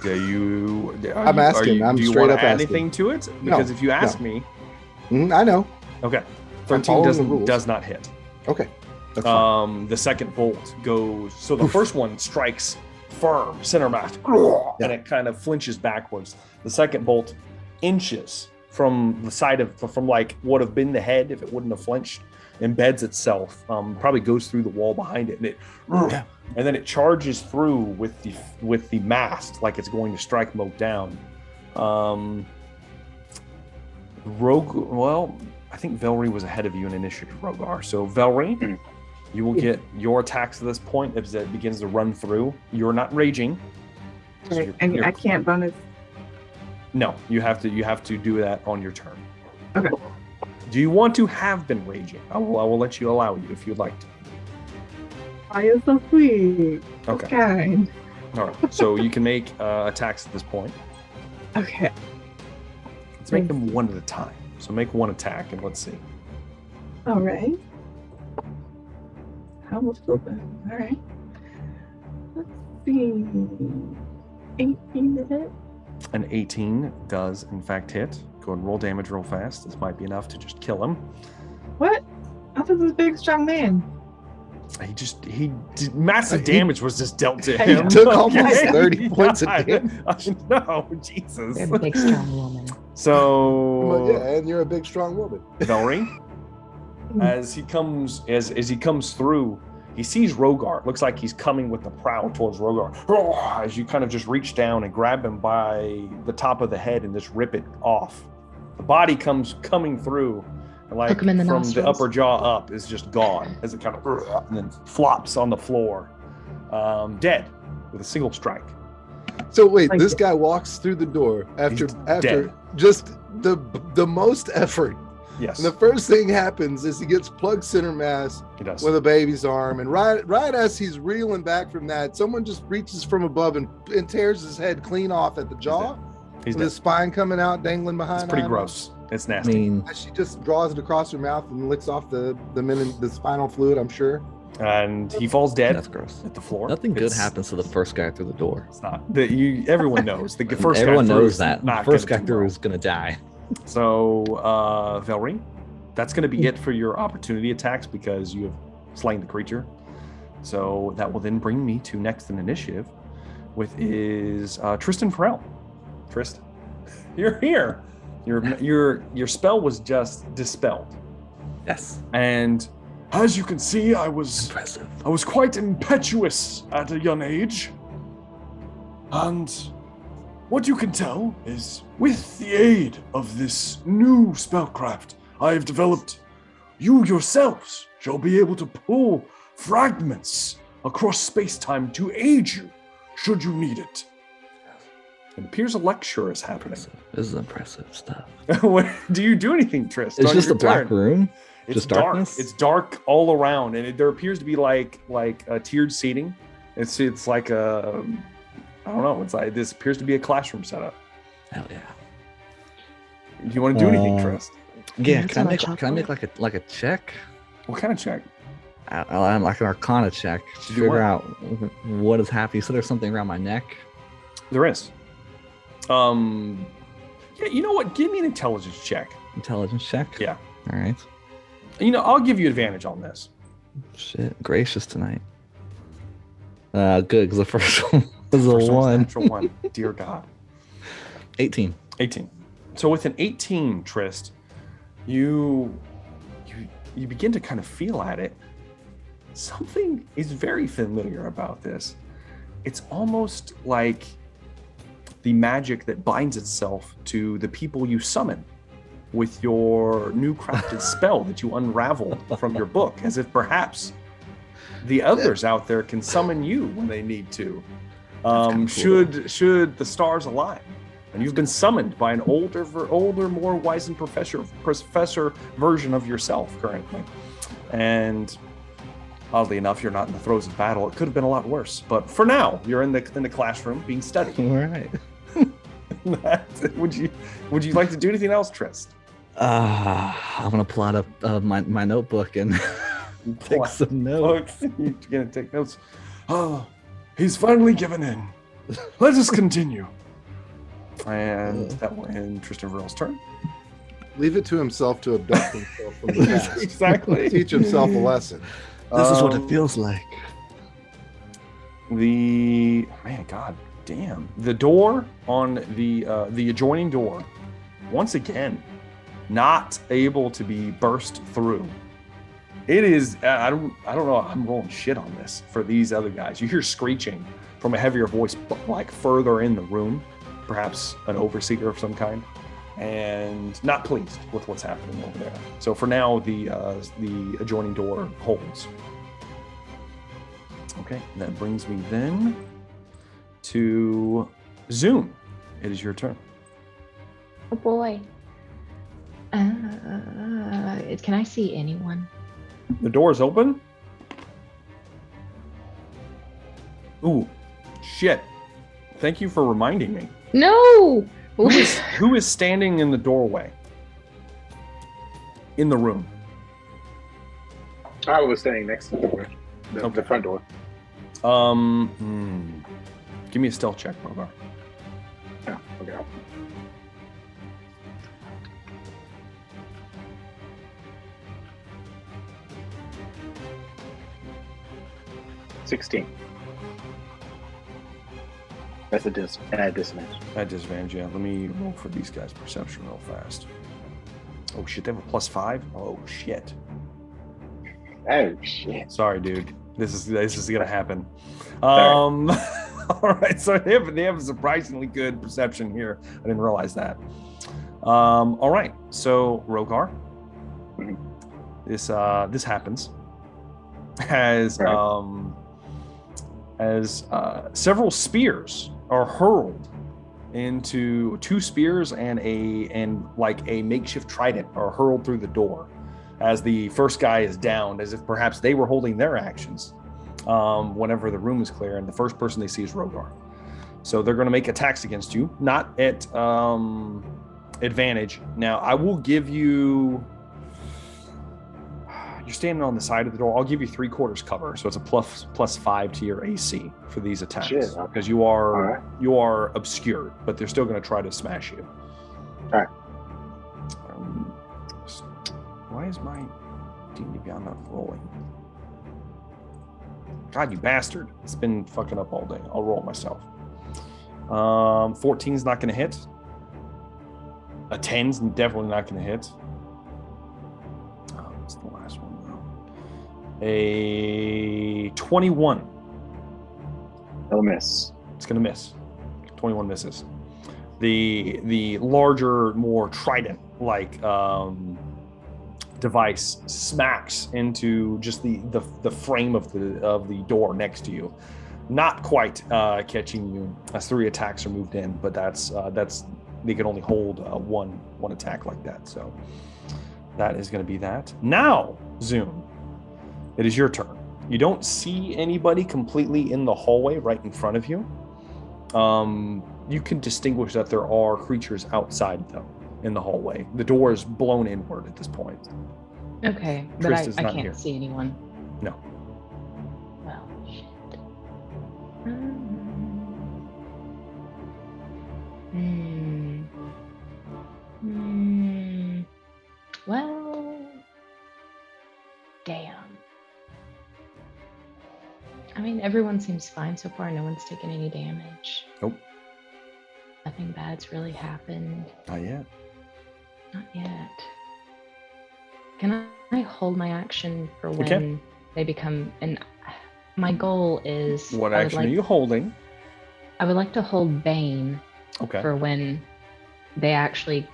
I'm asking. I'm do you straight want up to add asking. anything to it? Because if you ask me, I know. Okay. 13 does not hit. Okay. That's fine. The second bolt goes. So the first one strikes firm, center mass, and it kind of flinches backwards. The second bolt inches from the side of, from like would have been the head if it wouldn't have flinched, embeds itself, probably goes through the wall behind it, and it, and then it charges through with the mast like it's going to strike Moog down. Well, I think Velree was ahead of you in initiative, Rogar. So Velree, you will get your attacks at this point as it begins to run through. You're not raging. Right. So I can't bonus. No, you have to do that on your turn. Okay. Do you want to have been raging? I will let you allow you if you'd like to. Oh, you're so sweet. Okay. Kind. All right. So you can make attacks at this point. Okay. Let's make them one at a time. So make one attack and let's see. All right. How much open? All right. Let's see. 18 to hit. An 18 does in fact hit. Go and roll damage real fast. This might be enough to just kill him. What? I thought this big strong man. Massive damage was just dealt to him. He took almost 30 points of damage. No, Jesus. You're a big strong woman. So yeah, and you're a big strong woman. Velree, as he comes through, he sees Rogar. Looks like he's coming with the prow towards Rogar. As you kind of just reach down and grab him by the top of the head and just rip it off. The body comes coming through, like from the upper jaw up is just gone as it kind of and then flops on the floor, dead with a single strike. So wait, this guy walks through the door after dead. Just the most effort. Yes. And the first thing happens is he gets plugged center mass with a baby's arm, and right as he's reeling back from that, someone just reaches from above and tears his head clean off at the jaw. He's with his spine coming out, dangling behind. It's pretty gross. It's nasty. She just draws it across her mouth and licks off the spinal fluid, I'm sure. And he falls dead. That's gross. At the floor. Nothing good happens to the first guy through the door. It's not. Everyone knows. The first everyone guy knows that. Not the first guy through is going to die. So, Velree, that's going to be it for your opportunity attacks because you have slain the creature. So that will then bring me to next in initiative, with is Tristan Farrell. Tristan, you're here. Your spell was just dispelled. Yes. And As you can see, I was Impressive. quite impetuous at a young age. And what you can tell is, with the aid of this new spellcraft I have developed, you yourselves shall be able to pull fragments across space-time to aid you, should you need it. it appears a lecture is happening. This is impressive stuff. Do you do anything, Trist? It's on just your a black turn? room. It's Just dark. darkness? It's dark all around, and there appears to be like a tiered seating. It's like a, I don't know. It's like this appears to be a classroom setup. Hell yeah. Do you want to do anything, Trist? Yeah. That's Can I not make chocolate. like a check? What kind of check? I'm like an Arcana check to To do figure what? out what is happening. So there's something around my neck. There is. Yeah, you know what? Give me an intelligence check. Intelligence check. Yeah. All right. I'll give you advantage on this. Shit, gracious tonight. Good, because the first one was a First one's one. natural one. Dear God. 18. 18. So with an 18, Trist, you begin to kind of feel at it. Something is very familiar about this. It's almost like the magic that binds itself to the people you summon with your new crafted spell that you unraveled from your book, as if perhaps the others out there can summon you when they need to. Cool. Should the stars align. And you've been summoned by an older, more wizened professor version of yourself currently. And oddly enough, you're not in the throes of battle. It could have been a lot worse. But for now, you're in the classroom being studied. All right. Would you like to do anything else, Trist? I'm gonna plot up my notebook and take some notes. You're gonna take notes. He's finally given in. Let us continue. And that will end Tristan Verrell's turn. Leave it to himself to abduct himself from the past. Exactly. Teach himself a lesson. This is what it feels like. God damn. The door on the adjoining door, once again, not able to be burst through. It is, I don't know, I'm rolling shit on this for these other guys. You hear screeching from a heavier voice, like further in the room, perhaps an overseer of some kind, and not pleased with what's happening over there. So for now, the adjoining door holds. Okay, that brings me then to Zoom. It is your turn. Oh boy. Can I see anyone? The door is open. Ooh, shit. Thank you for reminding me. No! Who is standing in the doorway? In the room. I was standing next to the door, the front door. Give me a stealth check, Rogar. Yeah, okay. 16. That's a disadvantage. At disadvantage, yeah. Let me roll for these guys' perception real fast. Oh shit, they have a +5? Oh shit. Oh shit. Sorry, dude. This is gonna happen. All right, so they have a surprisingly good perception here. I didn't realize that. All right, so Rogar, this happens as several spears are hurled into 2 spears and a makeshift trident are hurled through the door as the first guy is downed, as if perhaps they were holding their actions whenever the room is clear, and the first person they see is Rogar. So they're going to make attacks against you, not at advantage. Now, I will give you... You're standing on the side of the door. I'll give you 3/4 cover, so it's a +5 to your AC for these attacks, because you are obscured, but they're still going to try to smash you. All right. Why is my D&D Beyond not rolling? God, you bastard! It's been fucking up all day. I'll roll it myself. 14's not going to hit. A 10's definitely not going to hit. A 21. No miss. It's going to miss. 21 misses. The larger, more trident-like device smacks into just the frame of the door next to you, not quite catching you as 3 attacks are moved in, but that's they can only hold one attack like that. So that is going to be that. Now, Zoom, it is your turn. You don't see anybody completely in the hallway right in front of you. You can distinguish that there are creatures outside, though, in the hallway. The door is blown inward at this point. Okay, but I Trista's not can't here. see anyone. No. Well, shit. Well, damn. I mean, everyone seems fine so far. No one's taken any damage. Nope. Nothing bad's really happened. Not yet. Not yet. Can I hold my action for You when can. they become... And my goal is... What I would action like- are you holding? I would like to hold Bane Okay. for when they actually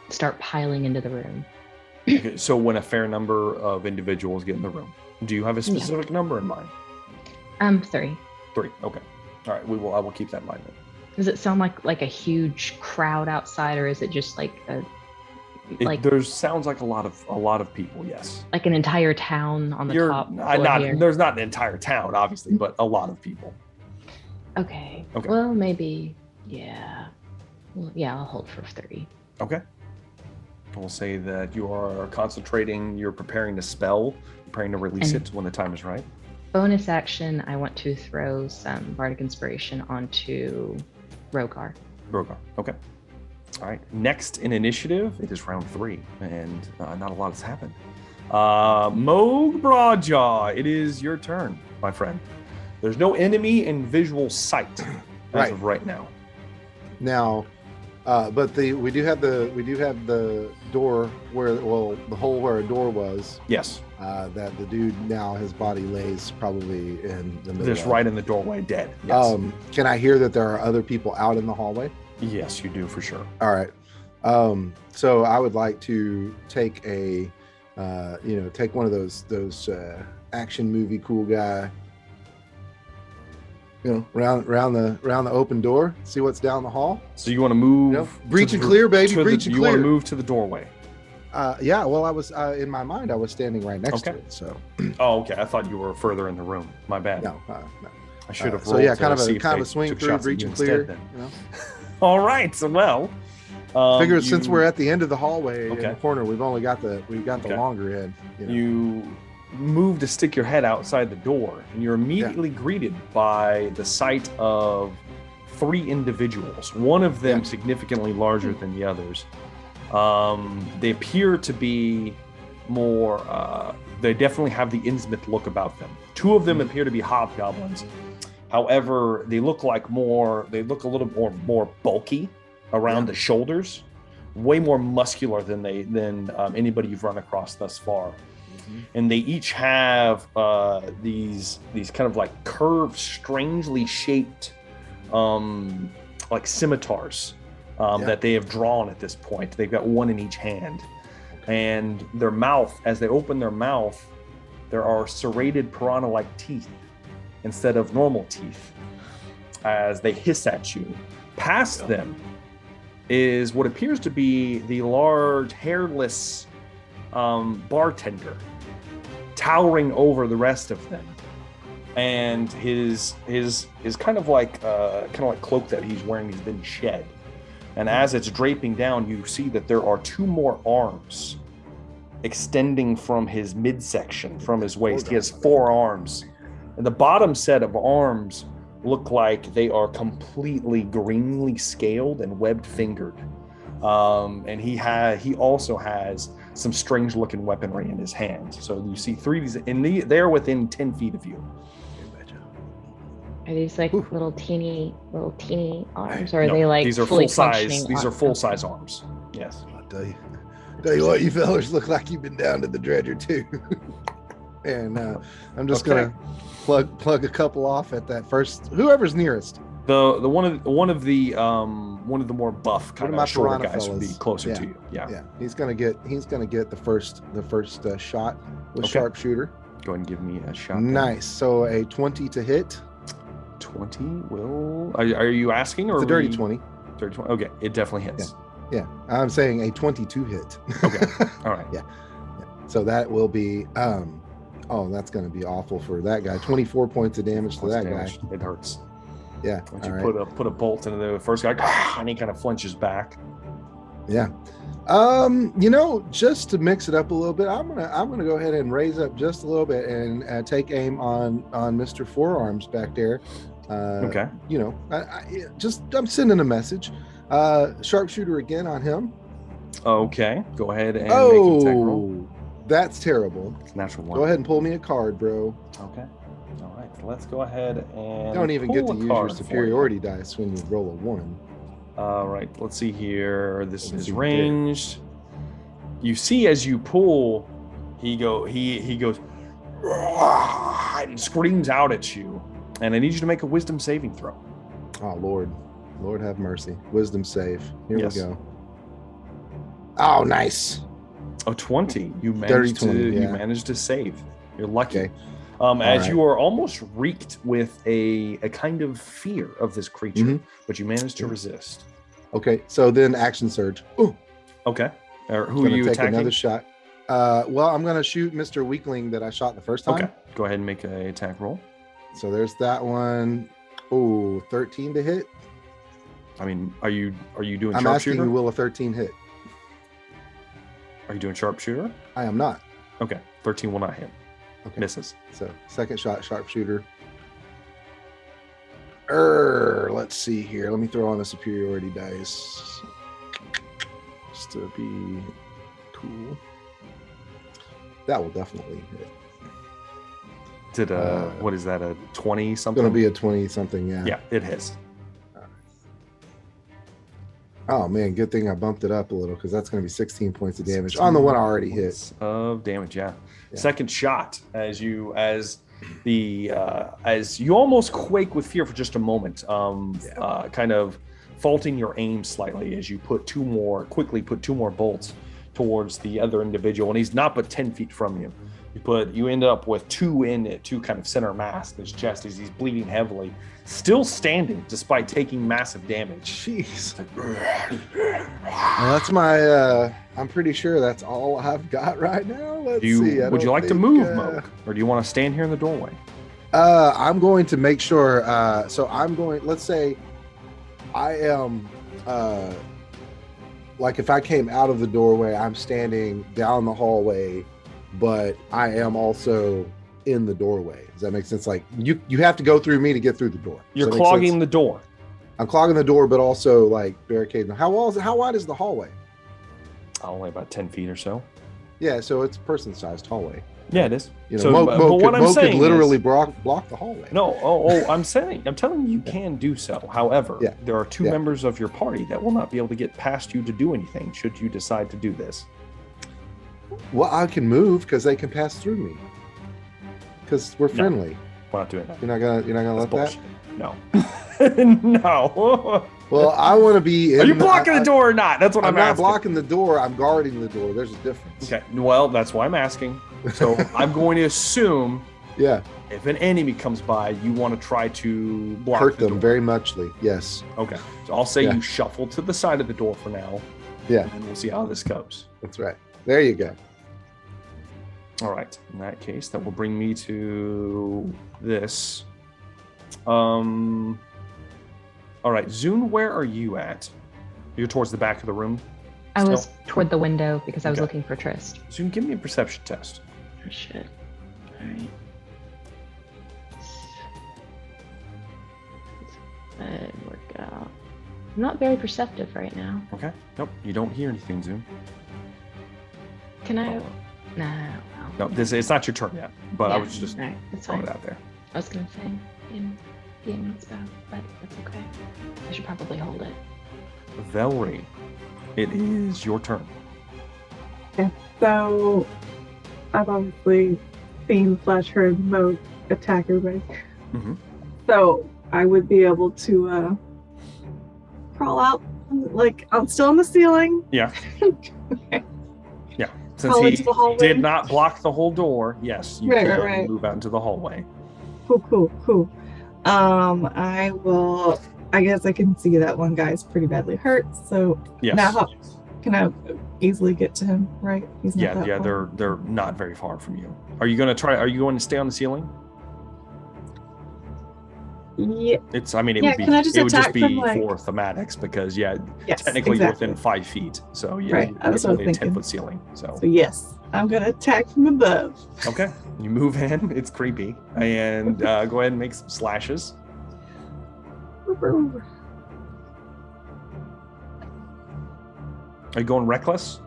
start piling into the room. Okay, so when a fair number of individuals get in the room, do you have a specific number in mind? 3. 3. Okay. All right. I will keep that in mind then. Does it sound like a huge crowd outside, or is it just like There sounds like a lot of people. Yes. like an entire town on the top floor here? There's not an entire town, obviously, but a lot of people. Okay. Okay. Well, maybe. Yeah. Well, yeah, I'll hold for 3. Okay. We'll say that you are concentrating. You're preparing to spell, preparing to release And- it when the time is right. Bonus action, I want to throw some Bardic Inspiration onto Rogar. Rogar. Okay. All right. Next in initiative, it is round 3, and not a lot has happened. Moog Broadjaw, it is your turn, my friend. There's no enemy in visual sight as Right. of right now. Now, but we do have the door where the hole where a door was. Yes. That the dude now his body lays probably in the middle. Just of. right in the doorway, dead. Yes. Can I hear that there are other people out in the hallway? Yes, you do for sure. All right. So I would like to take take one of those action movie cool guy. Around the open door, see what's down the hall. So you want to move? Breach to and the- clear, baby. to Breach the, and You want clear. to move to the doorway. Yeah. Well, I was in my mind. I was standing right next Okay. to it. So Oh, okay. I thought you were further in the room. My bad. no. I should have So rolled yeah, to kind of see a if kind of they a swing took through, shots at breach you and instead clear. then. All right. So well. Figure since we're at the end of the hallway in Okay. the corner, we've got the Okay. longer end. You move to stick your head outside the door, and you're immediately greeted by the sight of 3 individuals. One of them significantly larger than the others. They appear to be more. They definitely have the Innsmouth look about them. 2 of them appear to be hobgoblins. However, they look a little more bulky around the shoulders, way more muscular than anybody you've run across thus far. And they each have these kind of like curved, strangely shaped, like scimitars that they have drawn at this point. They've got one in each hand, and their mouth, as they open their mouth, there are serrated piranha-like teeth instead of normal teeth as they hiss at you. Past them is what appears to be the large, hairless bartender, towering over the rest of them, and his kind of like cloak that he's wearing has been shed. And as it's draping down, you see that there are 2 more arms extending from his midsection, from his waist. He has 4 arms, and the bottom set of arms look like they are completely greenly scaled and webbed fingered. And he also has some strange looking weaponry in his hand. So you see 3 of these, and they're within 10 feet of you. Are these like little teeny arms, or are No, they like these are fully full size? functioning These are arms? full size arms. Yes. I'll tell you what, you fellas look like you've been down to the dredger too. And I'm just Okay. gonna plug a couple off at that first. Whoever's nearest. The one of the more buff kind of my of shorter piranha guys would be fellas. closer Yeah. to you. Yeah. Yeah, he's gonna get the first shot with Okay. sharpshooter. Go ahead and give me a shot. then. Nice. So a 20 to hit. 20 will. Are you asking or It's a dirty we- 20. Dirty 20. Okay, it definitely hits. Yeah, I'm saying a 22 hit. Okay. All right. Yeah. So that will be that's going to be awful for that guy. 24 points of damage to that guy. It hurts. Yeah. Once all you right. put a bolt into the first guy, and he kind of flinches back. Yeah. Just to mix it up a little bit, I'm gonna go ahead and raise up just a little bit and take aim on Mr. Forearms back there. Okay. I'm sending a message. Sharpshooter again on him. Okay. Go ahead and make an attack roll. That's terrible. It's a natural one. Go ahead and pull me a card, bro. Okay. All right. Let's go ahead and. You don't even get to pull a use your card for you. superiority dice when you roll a 1. All right, let's see here. This Let's is see there. ranged. You see, as you pull, he goes and screams out at you, and I need you to make a wisdom saving throw. Oh Lord have mercy. Wisdom save. Here Yes. we go. Oh, nice. A 20. You Dirty managed 20, to yeah. save. You're lucky. Okay. As right. you are almost reeked with a kind of fear of this creature, Mhm. but you managed to resist. Okay, so then action surge. Ooh, Okay. Who are gonna you take attacking? another shot. Well, I'm gonna shoot Mr. Weakling that I shot the first time. Okay. Go ahead and make an attack roll. So there's that one. Oh, 13 to hit. I mean, are you doing I'm asking sharpshooter? you, will a 13 hit? Are you doing sharpshooter? I am not. Okay. 13 will not hit. Okay. Misses. So second shot, sharpshooter. Let's see here. Let me throw on the superiority dice. Just to be cool. That will definitely hit. Did what is that, a 20 It's something? gonna be a 20 something, yeah. Yeah, it hits. Oh man, good thing I bumped it up a little because that's gonna be 16 points of damage on the one I already hit. Points of damage, yeah. Yeah. Second shot, as you almost quake with fear for just a moment, kind of faulting your aim slightly as you quickly put two more bolts towards the other individual, and he's not but 10 feet from you. You end up with two kind of center mass in his chest as he's bleeding heavily, still standing despite taking massive damage. Jeez. Well, that's my. I'm pretty sure that's all I've got right now. Let's see. Would you like to move, Moke, or do you want to stand here in the doorway? I'm going to make sure. So I'm going. Let's say I am. Like if I came out of the doorway, I'm standing down the hallway, but I am also in the doorway. Does that make sense? Like you have to go through me to get through the door. You're Does that make clogging sense? the door. I'm clogging the door, but also like barricading. How wide is the hallway? Only about 10 feet or so. Yeah, so it's person-sized hallway. Yeah, it is. You know, So, Mo but could, what I'm Mo could saying literally is- block the hallway. No, I'm telling you can do so. However, Yeah. there are two Yeah. members of your party that will not be able to get past you to do anything should you decide to do this. Well, I can move because they can pass through me. Because we're No. friendly. We're not doing that. You're not gonna let That's that. bullshit. No. No. Well, I want to be. Are you blocking the door or not? That's what I'm I'm not asking. blocking the door. I'm guarding the door. There's a difference. Okay. Well, that's why I'm asking. So I'm going to assume Yeah. if an enemy comes by, you want to try to block Hurt the them door. very muchly. Yes. Okay. So I'll say Yeah. you shuffle to the side of the door for now. Yeah. And we'll see how this goes. That's right. There you go. All right. In that case, that will bring me to this. All right, Zune, where are you at? You're towards the back of the room. I was still? toward the window because I was Okay. looking for Trist. Zune, give me a perception test. Oh, shit. Alright. That work out. I'm not very perceptive right now. Okay. Nope. You don't hear anything, Zune. Can I? No. No, it's not your turn yet. But I Yeah, was just alright, it's throwing fine. it out there. I was gonna say being spell, but that's okay. I should probably hold it. Velree, it is your turn. So I've obviously seen/heard Mo attack everybody. Mhm. So I would be able to crawl out, like I'm still on the ceiling. Yeah. Yeah. Since Crawl he into the hallway. did not block the whole door, yes, you Right, can right. move out into the hallway. Cool. I will. I guess I can see that one guy's pretty badly hurt. So Yes. now, can I easily get to him? Right? He's not that Yeah, far. they're not very far from you. Are you going to stay on the ceiling? Yeah. It's. I mean, it Yeah, would be. can I just It would just attack be from, like- for thematics because Yes, technically exactly. you're within 5 feet. So yeah, Right, that's it's what I was only a thinking. 10-foot ceiling. So So yes, I'm gonna attack from above. okay, you move in. It's creepy, and go ahead and make some slashes. Are you going reckless?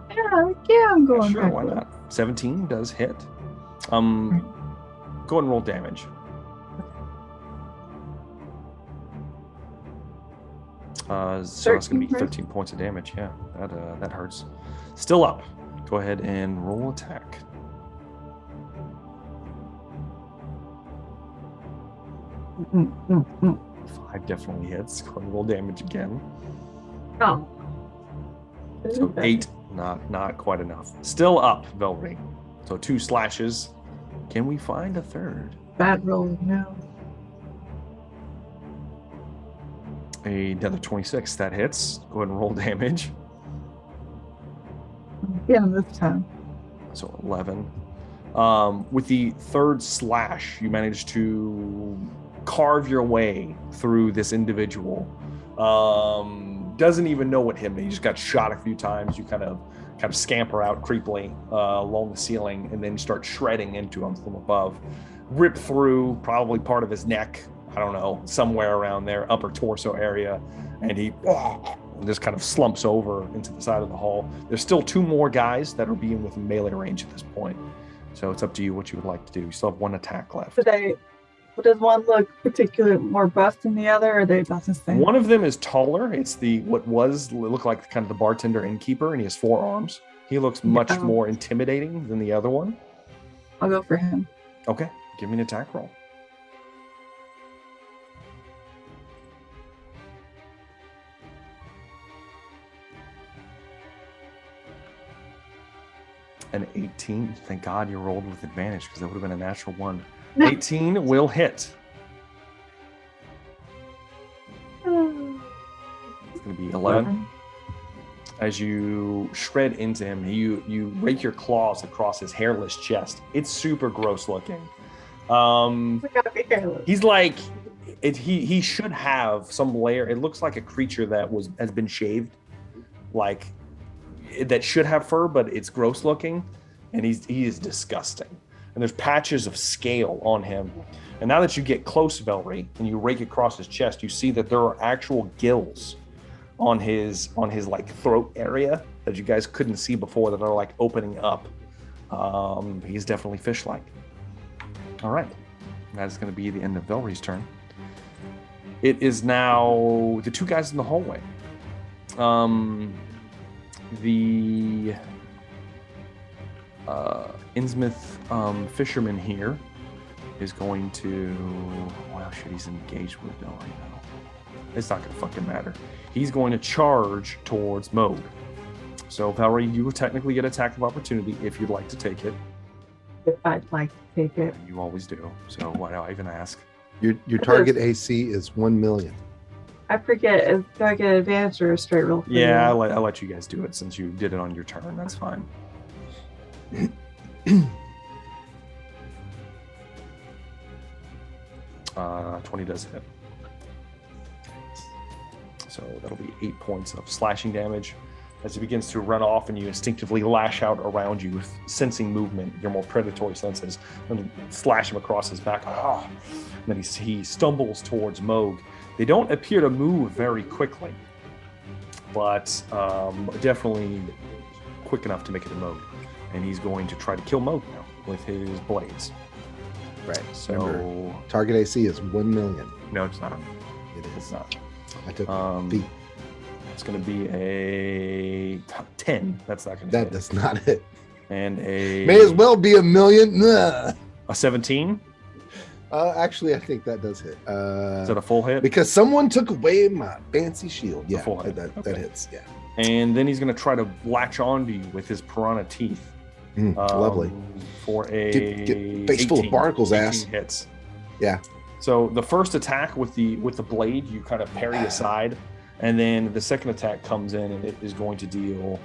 Yeah, I'm going. Sure, why reckless. not? 17 does hit. Go ahead and roll damage. So it's going to be 13 points of damage. Yeah, that hurts. Still up. Go ahead and roll attack. Mm. 5 definitely hits. Go ahead and roll damage again. Oh. So 8, not quite enough. Still up, Velree. So 2 slashes. Can we find a third? Bad roll, no. Another 26. That hits. Go ahead and roll damage. Get him this time. So 11. With the third slash, you manage to carve your way through this individual. Doesn't even know what hit me. You just got shot a few times. You kind of scamper out creepily along the ceiling, and then start shredding into him from above. Rip through probably part of his neck. I don't know, somewhere around there, upper torso area, and he just kind of slumps over into the side of the hall. There's still 2 more guys that are being within melee range at this point, so it's up to you what you would like to do. You still have 1 attack left. Does one look particularly more buff than the other, or are they about the same? One of them is taller. It's what looked like kind of the bartender innkeeper, and he has 4 arms. He looks much more intimidating than the other one. I'll go for him. Okay, give me an attack roll. An 18. Thank God you rolled with advantage, because that would have been a natural 1. 18 will hit. It's going to be 11. As you shred into him, you rake your claws across his hairless chest. It's super gross looking. He's like, he should have some layer. It looks like a creature that has been shaved, like that should have fur, but it's gross looking, and he is disgusting. And there's patches of scale on him. And now that you get close, Velree, and you rake across his chest, you see that there are actual gills on his like throat area that you guys couldn't see before, that are like opening up. He's definitely fish-like. All right, that's going to be the end of Velree's turn. It is now the 2 guys in the hallway. The Innsmouth fisherman here is going to. Well, shit, he's engaged with Del right now. It's not going to fucking matter. He's going to charge towards Moog. So, Velree, you will technically get attack of opportunity if you'd like to take it. If I'd like to take it. You always do. So, why do I even ask? Your target AC is 1 million. I forget. Do I get advantage or a straight roll? Yeah, I'll let you guys do it since you did it on your turn. That's fine. 20 does hit. So that'll be 8 points of slashing damage. As he begins to run off and you instinctively lash out around you, sensing movement, your more predatory senses, and slash him across his back. And then he stumbles towards Moog. They don't appear to move very quickly, but definitely quick enough to make it a Moog. And he's going to try to kill Moog now with his blades. Right. So remember, target AC is 1 million. No, it's not. It is. It's not. I took the. It's going to be a 10. That's not going to. That does not hit. And a May as well be a million. Nah. a 17. Actually, I think that does hit. Is that a full hit? Because someone took away my fancy shield. Yeah, full hit. that hits. Yeah. And then he's going to try to latch onto you with his piranha teeth. Lovely. For a get face full of barnacles, 18 ass. hits. Yeah. So the first attack with the blade, you kind of parry aside, and then the second attack comes in, and it is going to deal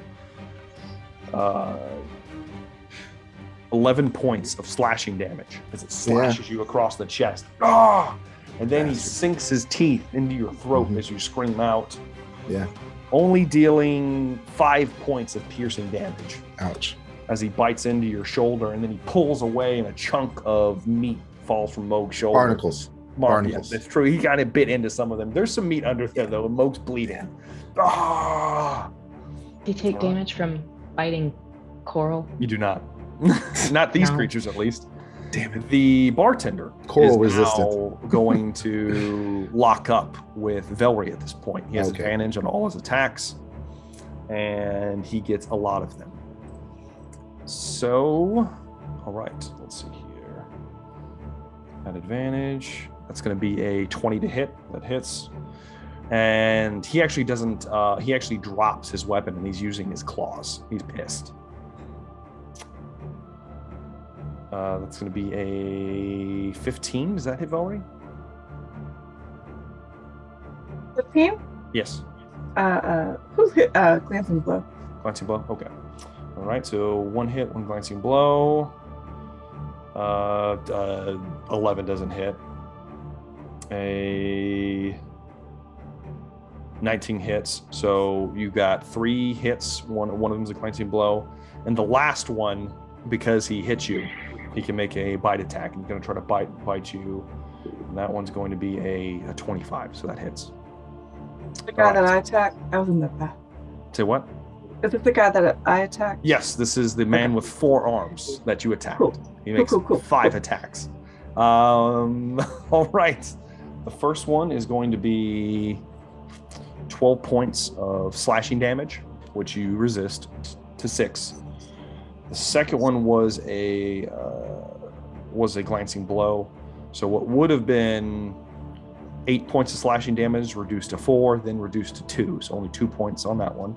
11 points of slashing damage as it slashes you across the chest. Ah! And then he sinks his teeth into your throat as you scream out. Yeah. Only dealing 5 points of piercing damage. Ouch. As he bites into your shoulder, and then he pulls away, and a chunk of meat falls from Moog's shoulder. Barnacles. Barnacles. That's true. He kind of bit into some of them. There's some meat under there, though, and Moog's bleeding. Ah! Do you take damage from biting coral? You do not. Not these creatures, at least. Damn it. The bartender Coral is resistant. now going to lock up with Velree at this point. He has advantage on all his attacks, and he gets a lot of them. So, all right, let's see here. At advantage, that's going to be a 20 to hit. That hits. And he actually doesn't, he actually drops his weapon, and he's using his claws. He's pissed. That's going to be a 15. Does that hit Velree? 15? Yes. Who's hit? Glancing blow. Glancing blow? Okay. All right, so one hit, one glancing blow. 11 doesn't hit. A 19 hits. So you got 3 hits. One of them's a glancing blow. And the last one, because he hits you, he can make a bite attack. He's going to try to bite you. And that one's going to be a 25, so that hits. The guy that I attacked, I was in the back. Say what? Is it the guy that I attacked? Yes, this is the man with 4 arms that you attacked. Cool. He makes 5 attacks. All right. The first one is going to be 12 points of slashing damage, which you resist to 6. The second one was a glancing blow. So what would have been 8 points of slashing damage reduced to 4, then reduced to 2. So only 2 points on that one.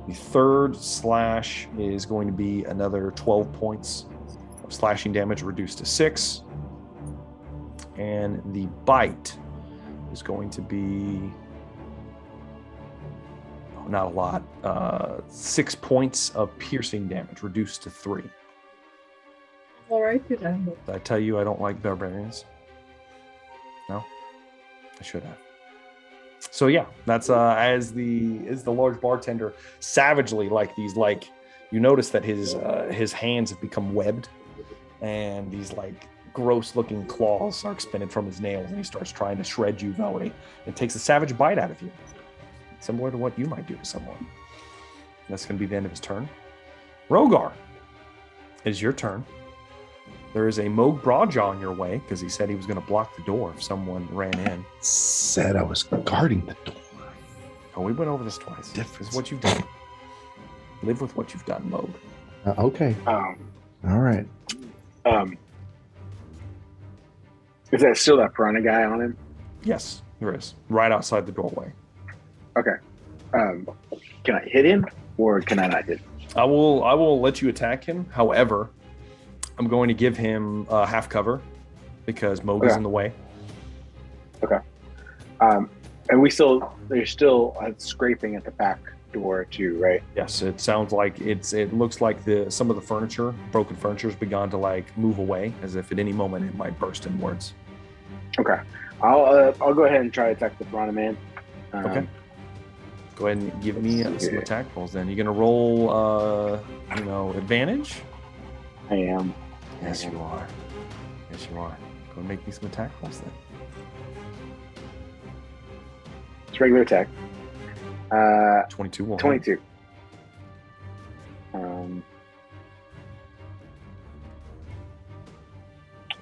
The third slash is going to be another 12 points of slashing damage reduced to 6. And the bite is going to be not a lot. 6 points of piercing damage reduced to 3. All right, good. Did I tell you I don't like barbarians? No? I should have. So yeah, that's as the large bartender savagely you notice that his hands have become webbed, and these gross looking claws are expended from his nails, and he starts trying to shred you, Velree, and takes a savage bite out of you, similar to what you might do to someone. That's going to be the end of his turn. Rogar, it is your turn. There is a Moog Broadjaw in your way because he said he was going to block the door if someone ran in. Said I was guarding the door. Oh, we went over this twice. This is what you've done. Live with what you've done, Moog. Okay. All right. Is that still that piranha guy on him? Yes, there is. Right outside the doorway. Okay. Can I hit him or can I not hit him? I will let you attack him. However, I'm going to give him half cover because Moog is in the way. Okay. And there's still scraping at the back door too, right? Yes, it sounds like it looks like some of the broken furniture has begun to move away as if at any moment it might burst inwards. Okay. I'll go ahead and try to attack the piranha man. Okay. Go ahead and give me some attack rolls then. You're going to roll advantage? I am. Yes, you are. Yes, you are. Go and make me some attack rolls then. It's regular attack. 22 will 22. hit.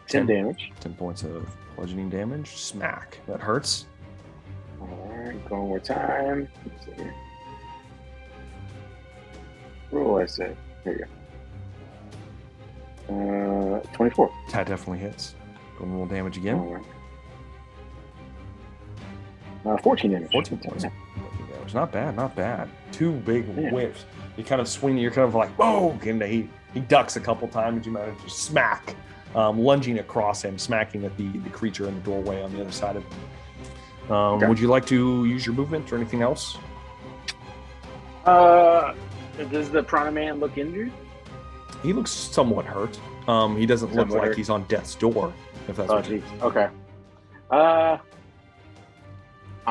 10 damage. 10 points of bludgeoning damage. Smack. That hurts. Alright, go one more time. Let's see here. Roll, I said. Here you 24. That definitely hits. Go roll damage again. All right. 14 damage. 14 points. Yeah. Damage. Not bad, not bad. 2 big Yeah. whiffs. You kind of swing, you're kind of like, whoa! And he ducks a couple times. You manage to smack, lunging across him, smacking at the creature in the doorway on the other side of him. Okay. Would you like to use your movement or anything else? Does the Prana Man look injured? He looks somewhat hurt. He doesn't look Somewhat like hurt. he's on death's door, if that's Oh, what you jeez. Okay. I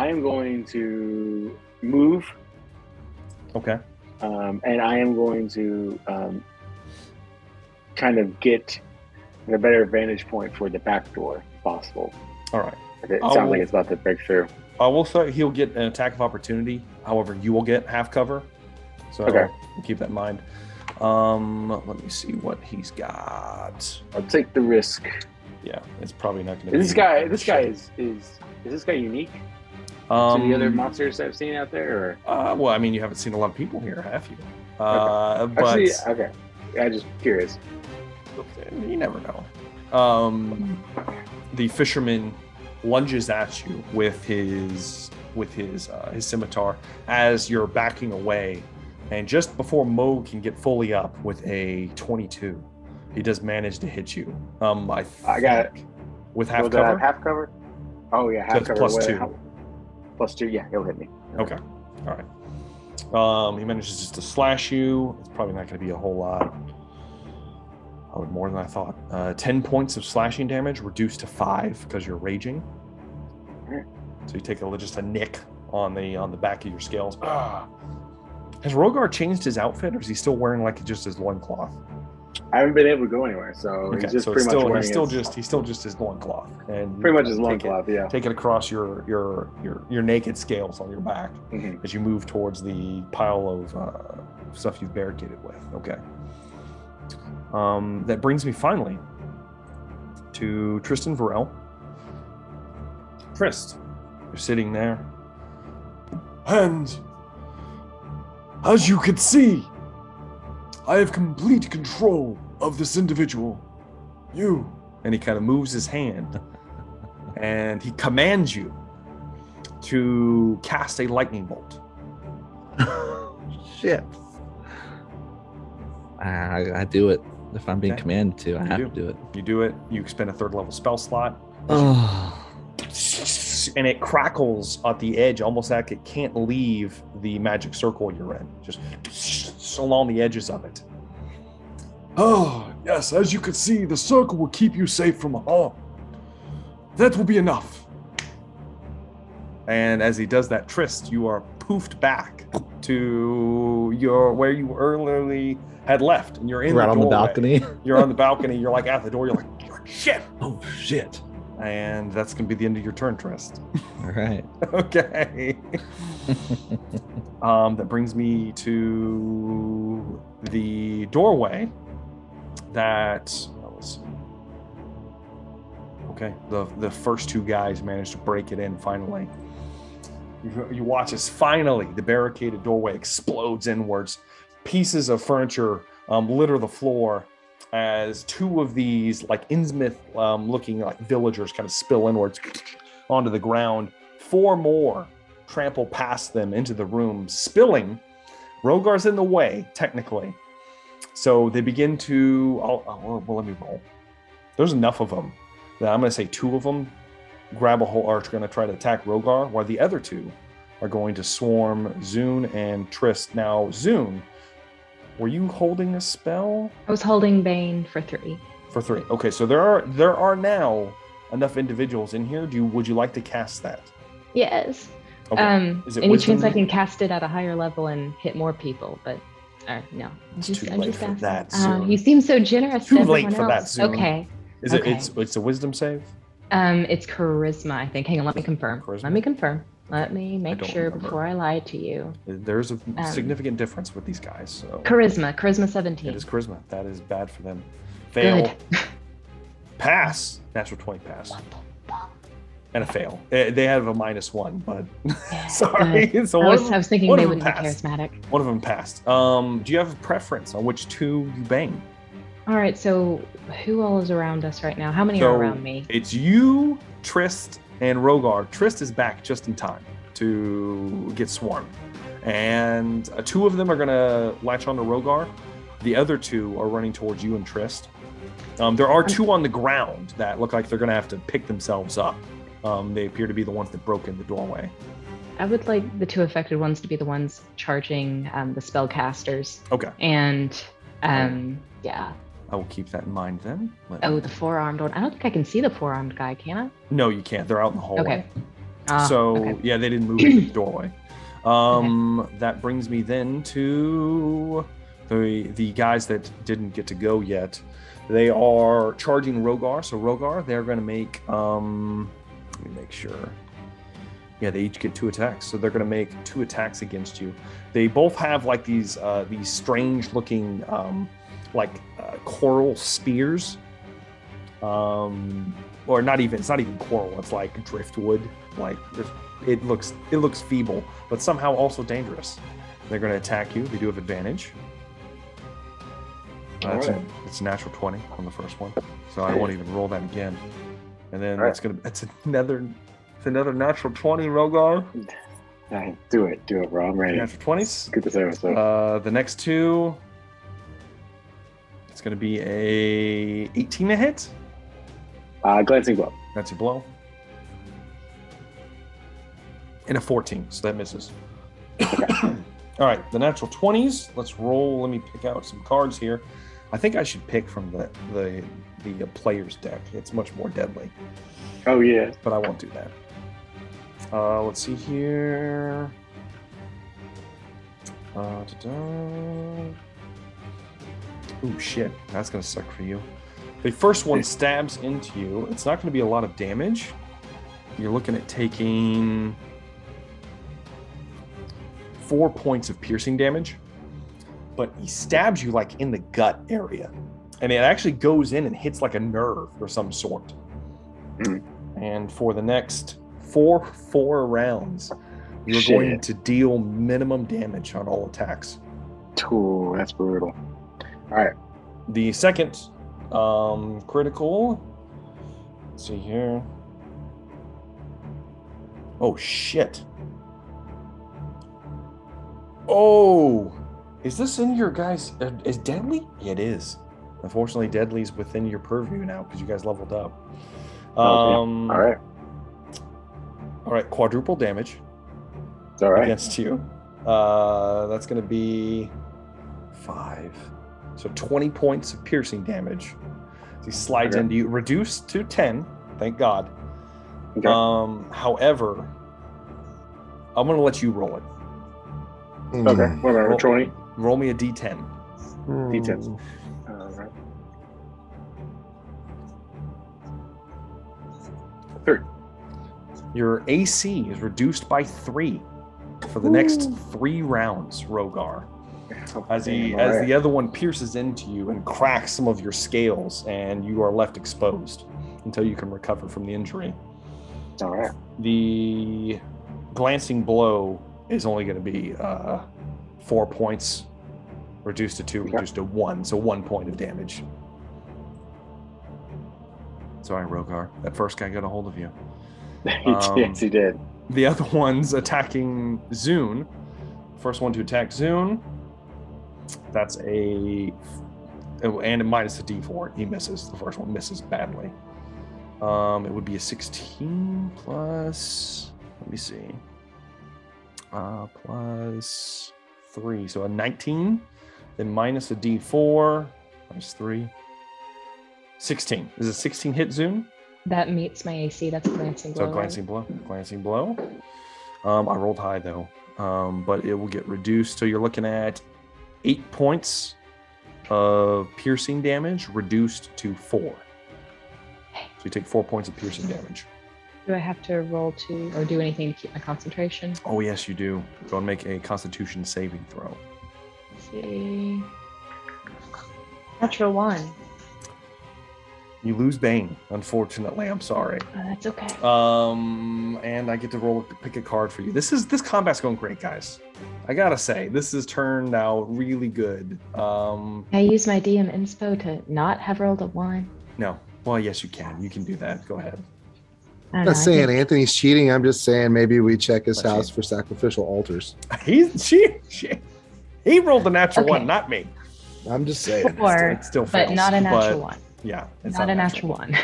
am going to move, Okay. and I am going to kind of get a better vantage point for the back door, if possible. All right. It I sounds will- like it's about to break through. I will say he'll get an attack of opportunity. However, you will get half cover. So Okay. keep that in mind. Let me see what he's got. I'll take the risk. Yeah, it's probably not going to be. This guy is this guy unique to the other monsters I've seen out there, or Well, I mean, you haven't seen a lot of people here, have you? But actually, okay. I'm just curious. you never know. The fisherman lunges at you with his scimitar as you're backing away, and just before Mo can get fully up with a 22, he does manage to hit you. I got it. With half Will that have cover. half cover? Oh yeah, half That's cover. plus What- 2. Plus 2. Yeah, he'll hit me. Okay. All right. He manages just to slash you. It's probably not going to be a whole lot. Probably more than I thought. 10 points of slashing damage reduced to 5 because you're raging. Alright. So you take just a nick on the back of your scales. Has Rogar changed his outfit, or is he still wearing like just his loincloth? I haven't been able to go anywhere, so Okay, he's just so pretty much wearing he's still just his loincloth, and pretty much his take loincloth. Yeah. Take it across your naked scales on your back Mhm. as you move towards the pile of stuff you've barricaded with. Okay. That brings me finally to Tristan Varel. Trist, you're sitting there. And as you can see, I have complete control of this individual. You. And he kind of moves his hand and he commands you to cast a lightning bolt. Shit. I do it. If I'm being Okay. commanded to, I You have do. to do it. You do it, you expend a 3rd level spell slot, Oh, and it crackles at the edge, almost like it can't leave the magic circle you're in, just along the edges of it. Oh, yes, as you can see, the circle will keep you safe from harm. That will be enough. And as he does that, Trist, you are poofed back to where you earlier had left, and you're in right the on the doorway. balcony. You're on the balcony. You're like at the door. You're like shit, Oh shit! and that's gonna be the end of your turn, Trist. All right. Okay. That brings me to the doorway. Let's see. Okay, the first 2 guys managed to break it in finally. You watch as finally the barricaded doorway explodes inwards. Pieces of furniture litter the floor as 2 of these like Innsmouth looking like villagers kind of spill inwards onto the ground. 4 more trample past them into the room, spilling. Rogar's in the way, technically. So they begin to... well, let me roll. There's enough of them that I'm going to say 2 of them grab a whole arch, going to try to attack Rogar, while the other 2 are going to swarm Zune and Trist. Now, Zune, were you holding a spell? I was holding Bane for 3. For 3. Okay, so there are now enough individuals in here. Would you like to cast that? Yes. Okay. Is it Any wisdom? chance I can cast it at a higher level and hit more people? But no, It's too late for that, asking. Zune. You seem so generous. Too to late everyone for that, else. Zune. Okay. Is Okay. it's a wisdom save? It's charisma, I think. Hang on, let me confirm. Charisma? Let me confirm. Let me make don't sure remember. before I lie to you. There's a significant difference with these guys. So Charisma 17. it is charisma. That is bad for them. Fail. Good. Pass. Natural 20 pass. And a fail. They have a -1, but sorry. Good. So I one was thinking one they of them wouldn't be passed. charismatic. One of them passed. Do you have a preference on which 2 you bang? All right, so who all is around us right now? How many are around me? It's you, Trist, and Rogar. Trist is back just in time to get swarmed. And two of them are going to latch onto Rogar. The other two are running towards you and Trist. There are two on the ground that look like they're going to have to pick themselves up. They appear to be the ones that broke in the doorway. I would like the two affected ones to be the ones charging the spellcasters. Okay. And, yeah. I will keep that in mind then. Oh, the four-armed one. I don't think I can see the four-armed guy, can I? No, you can't. They're out in the hallway. Okay. Okay. Yeah, they didn't move into the doorway. That brings me then to the guys that didn't get to go yet. They are charging Rogar. So Rogar, they're going to make, let me make sure. Yeah, they each get 2 attacks. So they're going to make 2 attacks against you. They both have like these strange looking, coral spears. Or not even, it's not even coral. It's like driftwood. Like it looks feeble, but somehow also dangerous. They're going to attack you. They do have advantage. It's a natural 20 on the first one, so I won't even roll that again. And then it's another natural 20, Rogar. Do it, bro. I'm ready. Natural 20s. Get this over. The next two, it's going to be a 18 to hit. Glancing blow. That's your blow. And a 14, so that misses. All right, the natural 20s. Let's roll. Let me pick out some cards here. I think I should pick from the player's deck. It's much more deadly. Oh yeah. But I won't do that. Let's see here. Oh shit, that's gonna suck for you. The first one stabs into you. It's not gonna be a lot of damage. You're looking at taking 4 points of piercing damage, but he stabs you like in the gut area, and it actually goes in and hits like a nerve or some sort. And for the next four rounds, you're going to deal minimum damage on all attacks. Ooh, that's brutal. All right. The second critical, let's see here. Oh shit. Oh, is this in your guys? Is deadly? Yeah, it is. Unfortunately, deadly's within your purview now because you guys leveled up. All right. All right, quadruple damage. It's all right. Against you. That's going to be 5. So 20 points of piercing damage. He slides into you, reduced to 10. Thank God. Okay. However, I'm going to let you roll it. Okay, whatever. 20. Roll me a D10. D10. All right. 3. Your AC is reduced by 3 for the next 3 rounds, Rogar. As the other one pierces into you and cracks some of your scales, and you are left exposed until you can recover from the injury. All right. The glancing blow is only going to be 4 points, reduced to 2, reduced to 1, so 1 point of damage. Sorry, Rogar. That first guy got a hold of you. Yes, he did. The other one's attacking Zune. First one to attack Zune. That's and a minus a D4. He misses. The first one misses badly. It would be a 16 plus. Let me see. Plus 3, so a 19. Then minus a D4. Minus 3. 16. Is it 16 hit Zune? That meets my AC. That's a glancing blow. So glancing blow. Glancing blow. I rolled high though, but it will get reduced. So you're looking at 8 points of piercing damage, reduced to 4. So you take 4 points of piercing damage. Do I have to roll or do anything to keep my concentration? Oh yes, you do. Go and make a Constitution saving throw. Let's see. Natural 1. You lose Bane, unfortunately. I'm sorry. Oh, that's okay. And I get to pick a card for you. This combat's going great, guys. I gotta say, this has turned out really good. I use my DM inspo to not have rolled a 1. No. Well, yes, you can. You can do that. Go ahead. I I'm don't not know, saying Anthony's cheating. I'm just saying maybe we check his Not house cheating. for sacrificial altars. He rolled the natural Okay. one, not me. I'm just saying. Four, It still but fails, not a natural but- one. Yeah, it's Not a natural one.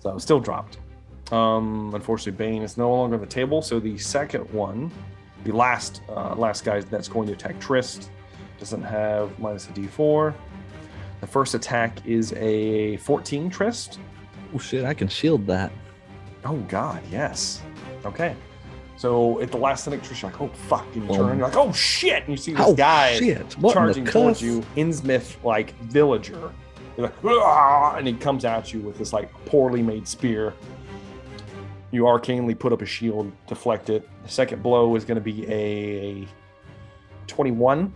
So still dropped. Unfortunately, Bane is no longer on the table. So the second one, the last guy that's going to attack Trist, doesn't have minus a D4. The first attack is a 14 Trist. Oh shit, I can shield that. Oh God, yes. Okay. So at the last second, Trist, you're like, oh fuck, and you Oh. turn, you're like, oh shit, and you see this Oh guy shit! What charging in the towards cuss? you, Innsmouth like villager. You're like, "Ah," and he comes at you with this like poorly made spear. You arcanely put up a shield, deflect it. The second blow is going to be a 21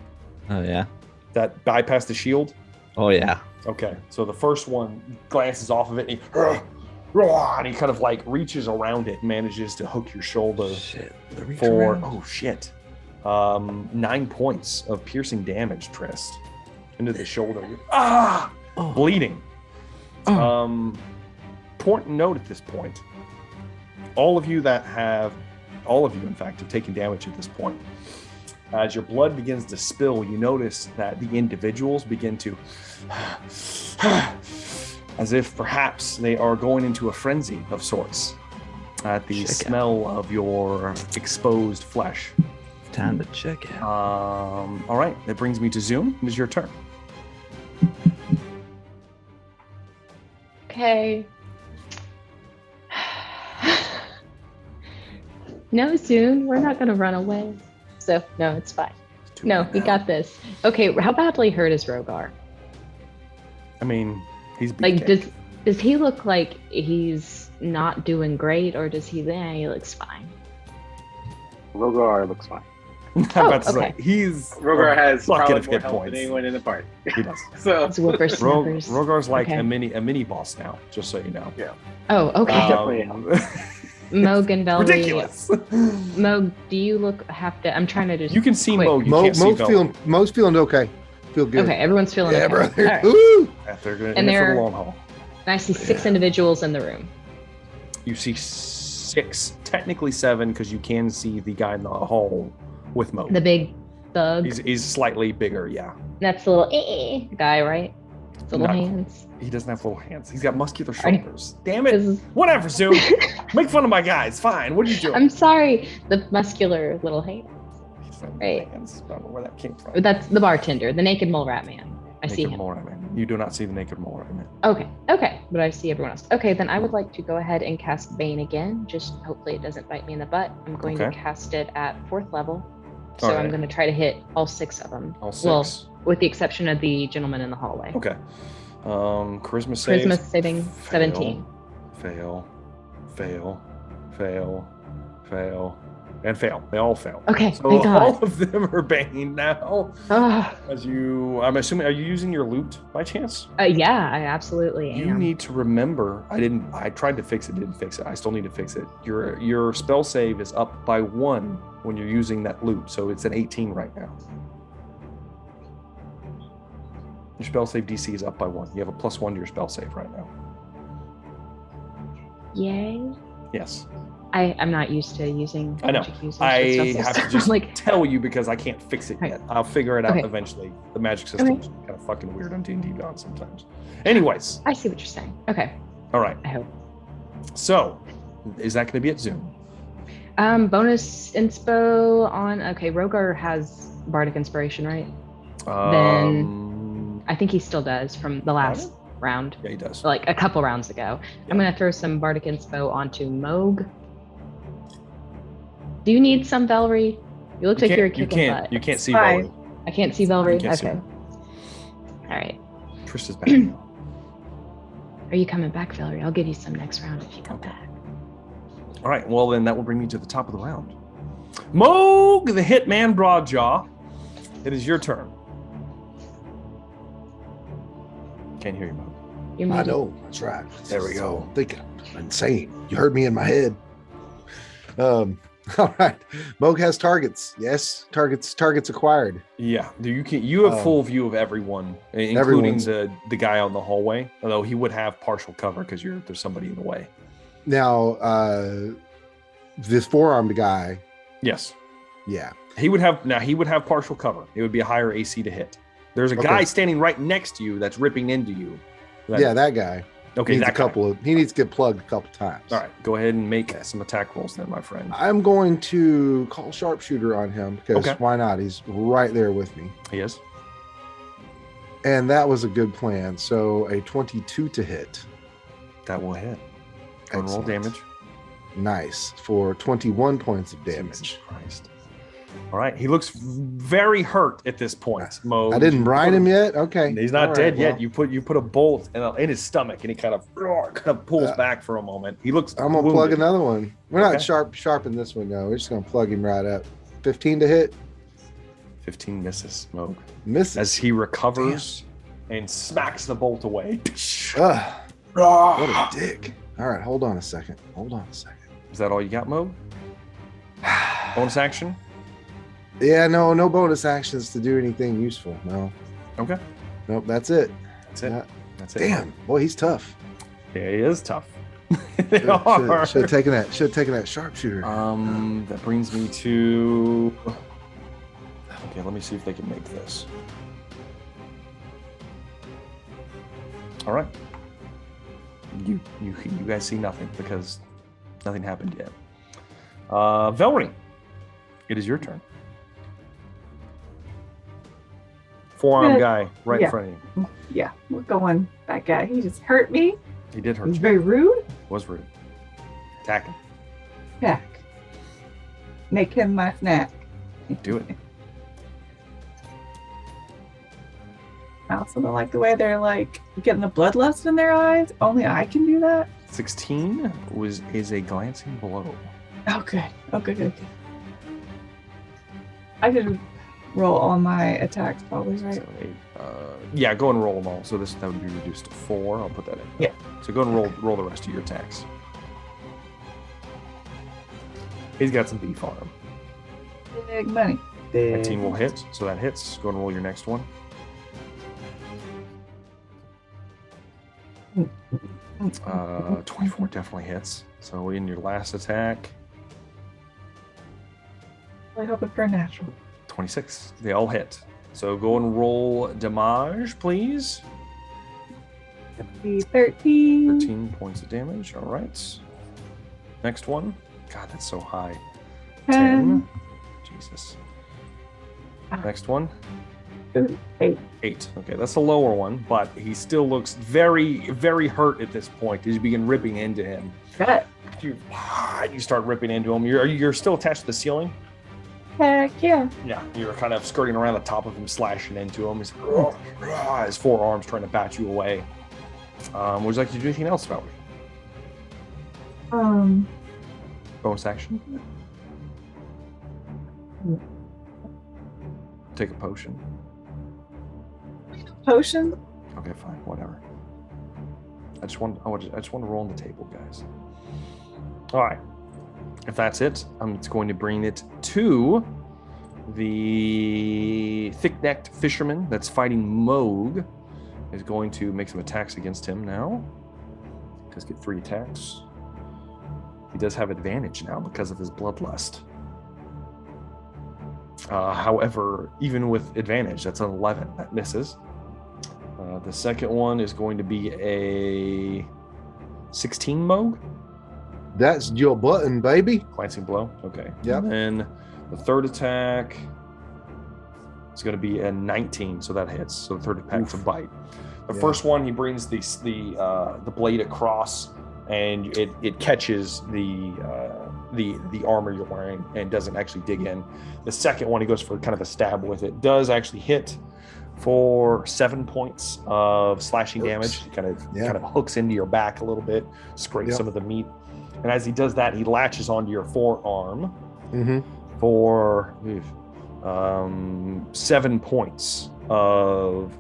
Oh yeah. that bypassed the shield. Oh yeah. Okay, so the first one glances off of it, and he kind of like reaches around it and manages to hook your shoulder Shit. The reach for around. oh shit, 9 points of piercing damage, Trist, into the shoulder. You're, Oh. bleeding. Oh. Important note at this point: all of you, in fact, have taken damage at this point. As your blood begins to spill, you notice that the individuals begin to, as if perhaps they are going into a frenzy of sorts at the Check out. smell of your exposed flesh. Time to check out. All right, that brings me to Zoom. It is your turn. Okay. No, soon. We're not going to run away. So, no, it's fine. No, we got this. Okay, how badly hurt is Rogar? I mean, he's Like, beefcake. does he look like he's not doing great, or does he looks fine? Rogar looks fine. I'm about to okay. say, he's Rogar has bucket probably of more hit health points. than anyone in the party. He does. So It's whippersnappers. Rogar's like Okay. a mini boss now, just so you know. Oh, okay. definitely Moog and Velree. ridiculous. Moog, do you I'm trying to just. You can see quick. Mo. You can't see Mo. Mo's feeling okay. Feel good. Okay, everyone's feeling Yeah, okay. brother. All right. Woo! They're going And in it for they're- the long haul. And I see 6 individuals in the room. You see 6, technically 7, because you can see the guy in the hall with Mo. The big thug. He's slightly bigger, yeah. That's the little guy, right? The little Not- hands. He doesn't have little hands. He's got muscular Are you- shoulders. Damn it. This is- Whatever, Zoom. Make fun of my guys. Fine. What are you doing? I'm sorry. The muscular little hands. He's got right. hands. I don't know where that came from. But that's the bartender, the naked mole rat man. I see Naked him. mole rat man. You do not see the naked mole rat man. Okay. But I see everyone else. Okay, then I would like to go ahead and cast Bane again. Just hopefully it doesn't bite me in the butt. I'm going to Okay. cast it at 4th level. So Alright. I'm going to try to hit all 6 of them. All 6. Well, with the exception of the gentleman in the hallway. Okay. Charisma saves. Charisma saving Fail, 17. Fail. And fail. They all fail. Okay, So thank God. all of them are Bane now. Ah, I'm assuming, are you using your loot by chance? yeah, I absolutely You am. need to remember, I tried to fix it, didn't fix it. I still need to fix it. Your spell save is up by 1 when you're using that loot, so it's an 18 right now. Your spell save DC is up by 1. You have a +1 to your spell save right now. Yay. Yes. I'm not used to using I know. magic users I with spell have to saves. just like, tell you because I can't fix it Right. yet. I'll figure it out Okay. eventually. The magic system's kind of fucking weird on D&D Beyond sometimes. Anyways, I see what you're saying. Okay, all right. I hope. So, is that going to be at Zoom? Bonus inspo on. Okay, Rogar has bardic inspiration, right? I think he still does from the last round, Yeah, he does. like a couple rounds ago. I'm gonna throw some bardic inspo onto Moog. Do you need some Velree? You look like you're kicking butt. You can't see Fine. Velree. I can't see Velree. You can't see Okay. her. All right. Trista's back now. Are you coming back, Velree? I'll give you some next round if you come back. All right, well then that will bring me to the top of the round. Moog, the Hitman Broadjaw. It is your turn. Can't hear you, Moog. You I made it. know. That's right. There we go. I'm thinking I'm insane. You heard me in my head. All right. Moog has targets. Yes. Targets acquired. Yeah, you have full view of everyone, including everyone's- the guy out in the hallway. Although he would have partial cover because there's somebody in the way. Now, this four-armed guy. Yes, Yeah. he would have partial cover. It would be a higher AC to hit. There's a guy standing right next to you that's ripping into you. That guy. Okay, Needs that guy. he needs to get plugged a couple times. All right, go ahead and make some attack rolls then, my friend. I'm going to call sharpshooter on him because why not? He's right there with me. He is. And that was a good plan. So a 22 to hit. That will hit. Go and roll Excellent. damage. Nice. For 21 points of damage. Jesus Christ. All right, he looks very hurt at this point. Mo, I didn't brine him yet. Okay. He's not All dead right, yet. well, You put a bolt in his stomach, and he kind of pulls back for a moment. He looks. I'm gonna wounded. plug another one. We're not Okay. sharpen this one though. We're just gonna plug him right up. 15 to hit. 15 misses. Moog. Misses. As he recovers and smacks the bolt away. Ugh, Ah, what a dick. All right, hold on a second. Is that all you got, Moog? Bonus action. Yeah, no bonus actions to do anything useful. No. Okay. Nope, that's it. That's it. Yeah. That's it. Damn, boy, he's tough. Yeah, he is tough. They are. Should have taken that sharpshooter. That brings me to. Okay, let me see if they can make this. All right. You guys see nothing because nothing happened yet. Velree, it is your turn. Forearm guy right in front of you. Yeah, we're going that guy. He just hurt me. He did hurt He's you. very rude. Was rude. Attack him. Back. Make him my snack. Do it. I also don't like the way they're like getting the bloodlust in their eyes. Only I can do that. 16 is a glancing blow. Oh, good. Oh, good. I could roll all my attacks, probably, right? So yeah, go and roll them all. So that would be reduced to 4. I'll put that in. Yeah. So go and roll the rest of your attacks. He's got some beef on him. Big money. Big. 19 will hit, so that hits. Go and roll your next one. 24 definitely hits. So in your last attack, I hope it's for a natural. 26. They all hit. So go and roll damage, please. Be 13. 13 points of damage. All right. Next one. God, that's so high. 10. Jesus. Next one. 8. 8. Okay, that's a lower one, but he still looks very, very hurt at this point as you begin ripping into him. Good. You start ripping into him. You're still attached to the ceiling? Heck yeah. Yeah, you're kind of skirting around the top of him, slashing into him. He's his forearms trying to bat you away. Would you like to do anything else about it? Bonus action? Take a potion. Potion? Okay, fine, whatever. I just want to roll on the table, guys. All right. If that's it, it's going to bring it to the thick-necked fisherman that's fighting Moog. Is going to make some attacks against him now. Does get 3 attacks. He does have advantage now because of his bloodlust. However, even with advantage, that's an 11. That misses. The second one is going to be a 16 Moog. That's your button, baby. Glancing blow. Okay. Yep. And then the third attack is going to be a 19, so that hits. So the third attack's a bite. The first one, he brings the blade across, and it catches the armor you're wearing and doesn't actually dig in. The second one, he goes for kind of a stab with it. Does actually hit for 7 points of slashing damage. He kind of hooks into your back a little bit, scrapes some of the meat. And as he does that, he latches onto your forearm for 7 points of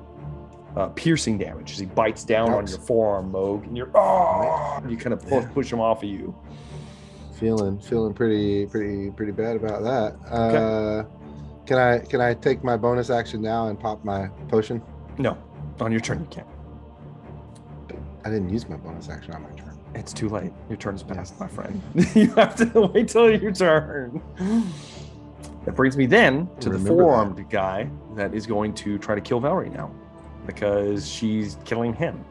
piercing damage as he bites down on Ouch. your forearm, Moog, and you kind of push him off of you. Feeling pretty bad about that. Can I take my bonus action now and pop my potion? No, on your turn you can't. I didn't use my bonus action on my turn. It's too late. Your turn's passed, my friend. You have to wait till your turn. That brings me then to the four-armed guy that is going to try to kill Velree now because she's killing him.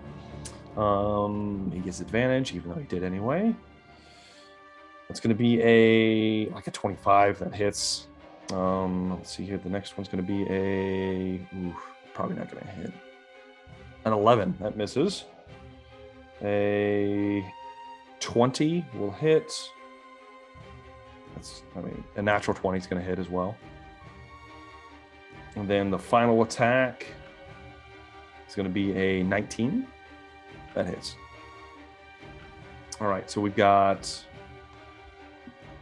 He gets advantage, even though he did anyway. It's going to be a 25 that hits. Let's see here. The next one's going to be probably not going to hit. An 11 that misses. A 20 will hit. A natural 20 is going to hit as well. And then the final attack is going to be a 19 that hits. All right, so we've got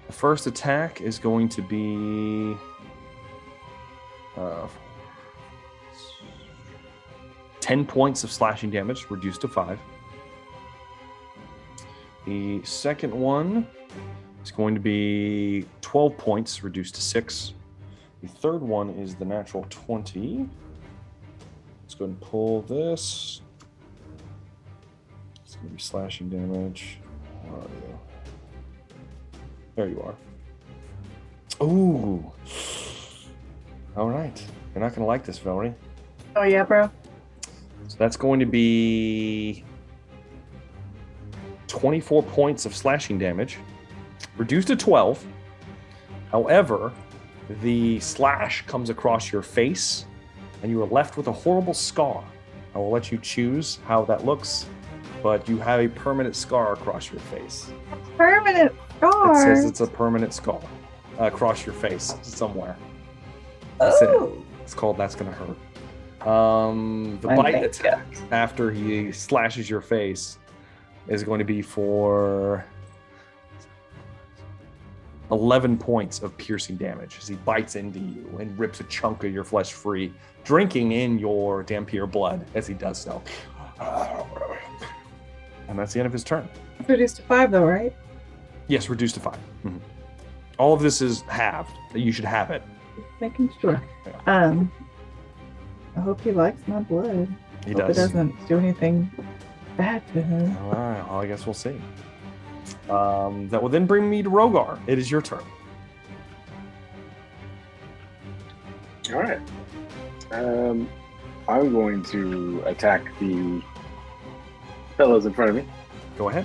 the first attack is going to be 10 points of slashing damage, reduced to 5. The second one is going to be 12 points, reduced to 6. The third one is the natural 20. Let's go ahead and pull this. It's going to be slashing damage. Where are you? There you are. Ooh. All right. You're not going to like this, Velree. Oh, yeah, bro. So that's going to be 24 points of slashing damage, reduced to 12. However, the slash comes across your face, and you are left with a horrible scar. I will let you choose how that looks, but you have a permanent scar across your face. Permanent scar? It says it's a permanent scar across your face somewhere. That's it. It's called That's Gonna Hurt. The bite attack after he slashes your face is going to be for 11 points of piercing damage as he bites into you and rips a chunk of your flesh free, drinking in your Dampier blood as he does so. And that's the end of his turn. It's reduced to 5, though, right? Yes, reduced to 5. Mm-hmm. All of this is halved. You should have it. Making sure. Yeah. I hope he likes my blood. He Hope does. it doesn't do anything bad to him. All right. Well, I guess we'll see. That will then bring me to Rogar. It is your turn. All right. I'm going to attack the fellows in front of me. Go ahead.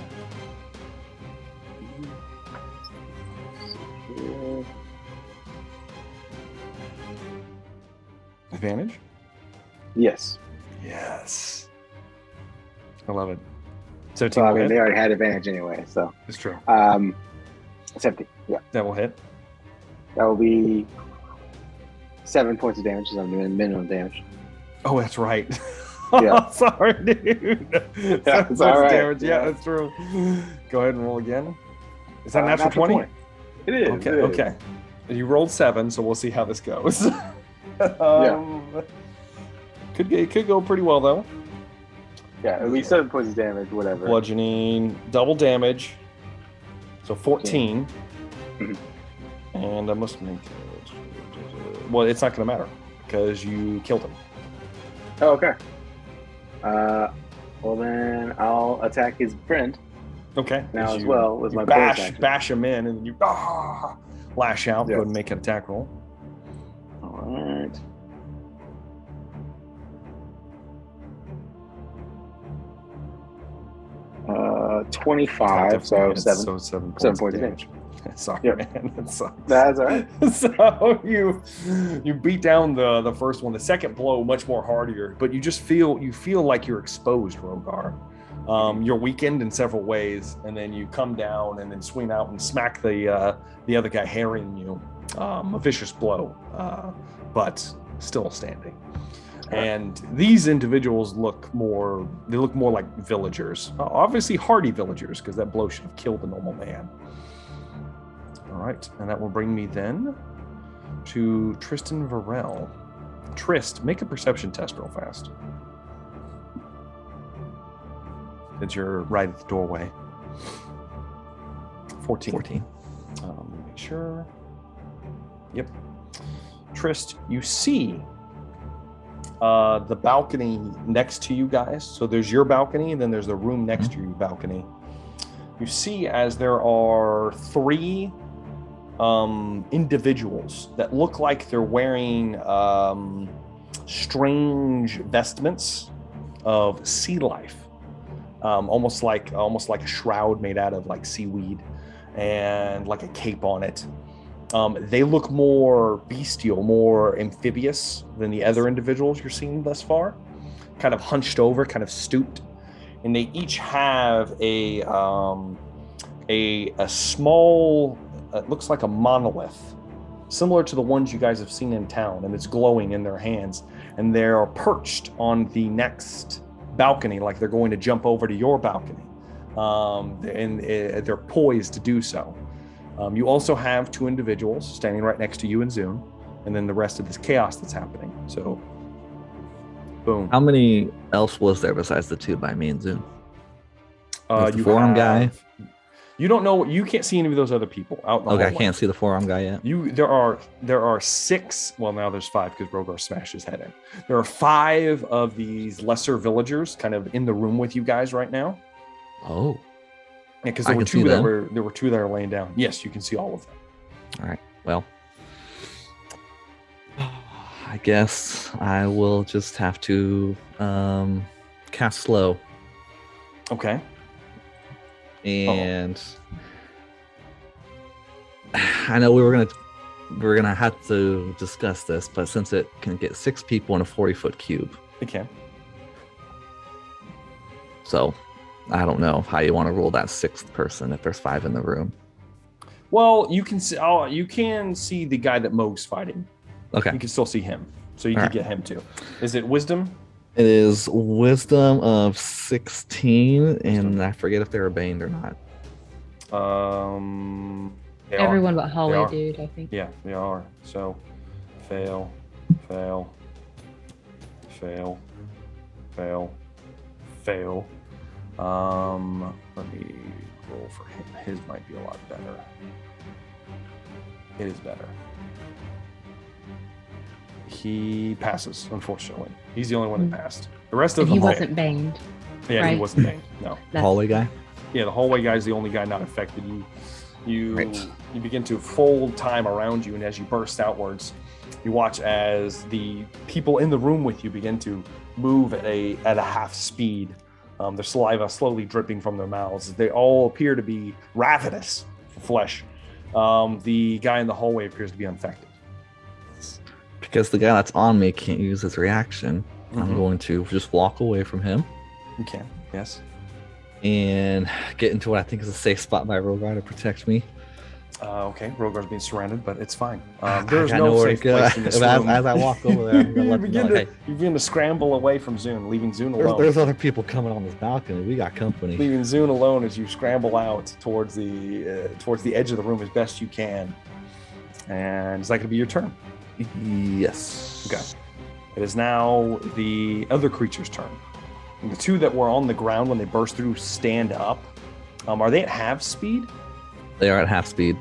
Advantage? Yes. Yes. I love it. 17 So, I will mean, hit. they already had advantage anyway, so. It's true. 17, yeah. That will hit. That will be 7 points of damage, because I'm doing minimum damage. Oh, that's right. Yeah. Sorry, dude. It's all right. Damage. Yeah, that's true. Go ahead and roll again. Is that natural 20? It is. Okay, it is. okay. You rolled 7, so we'll see how this goes. Could go pretty well, though. Yeah, it'll be 7 points of damage, whatever. Bludgeoning, double damage. So 14. Mhm. And I must make it. Well, it's not going to matter because you killed him. Oh, okay. Well, then I'll attack his friend Okay. now As as you- well with you my bonus bash, action. bash him in, and you lash out. Go Yeah. ahead and make an attack roll. All right. Uh, 25, so It's 7. So 7 points, 7 points of of damage. Sorry, Yep. man. That sucks. That's all right. So you beat down the first one. The second blow much more hardier, but you just feel like you're exposed, Rogar. You're weakened in several ways, and then you come down and then swing out and smack the other guy harrying you. A vicious blow, but still standing. And these individuals look more like villagers. Obviously hardy villagers, because that blow should have killed a normal man. All right, and that will bring me then to Tristan Varel. Trist, make a perception test real fast. Since you're right at the doorway. 14. 14. Let me make sure. Yep. Trist, you see the balcony next to you guys. So there's your balcony, and then there's the room next to your balcony. You see as there are 3 individuals that look like they're wearing strange vestments of sea life, almost like a shroud made out of like seaweed and like a cape on it. They look more bestial, more amphibious than the other individuals you're seeing thus far, kind of hunched over, kind of stooped, and they each have a small, it looks like a monolith, similar to the ones you guys have seen in town, and it's glowing in their hands, and they're perched on the next balcony like they're going to jump over to your balcony, and they're poised to do so. You also have 2 individuals standing right next to you and Zune, and then the rest of this chaos that's happening. So, boom. How many else was there besides the 2 by me and Zune? The You forearm guy. You don't know. You can't see any of those other people out in the Okay, I hallway. can't see the forearm guy yet. There are 6. Well, now there's 5 because Rogar smashed his head in. There are 5 of these lesser villagers kind of in the room with you guys right now. Oh. Yeah, because I there were can see 2 that them. were 2 that are laying down. Yes, you can see all of them. All right. Well, I guess I will just have to cast slow. Okay. And I know we were gonna have to discuss this, but since it can get 6 people in a 40-foot cube, It can. so I don't know how you want to roll that 6th person if there's 5 in the room. Well, you can see. Oh, you can see the guy that Moog's fighting. Okay. You can still see him, so you All can right. get him too. Is it wisdom? It is wisdom of 16, and I forget if they were baned or not. They are. Everyone but They hallway are. dude, I think. Yeah, they are. So, fail, fail, fail, fail, fail. Let me roll for him. His might be a lot better. It is better. He passes, unfortunately. He's the only one that passed. The rest of And them he failed. wasn't banged. Yeah, he right? wasn't banged. No. That's- Hallway guy. Yeah, the hallway guy's the only guy not affected. You Right. you begin to fold time around you, and as you burst outwards, you watch as the people in the room with you begin to move at a half speed. Their saliva slowly dripping from their mouths. They all appear to be ravenous for flesh. The guy in the hallway appears to be unaffected. Because the guy that's on me can't use his reaction, I'm Mhm. going to just walk away from him You can, yes. and get into what I think is a safe spot by Rogar to protect me. Okay, Rogar's being surrounded, but it's fine. I There's got no nowhere to safe go. place in this as, room. as I walk over there, I'm gonna you, let them begin know, to, hey, you begin to scramble away from Zune, leaving Zune alone. there's other people coming on this balcony. We got company. Leaving Zune alone as you scramble out towards the edge of the room as best you can. And is that going to be your turn? Yes. Okay. It is now the other creature's turn. And the 2 that were on the ground when they burst through stand up. Are they at half speed? They are at half speed.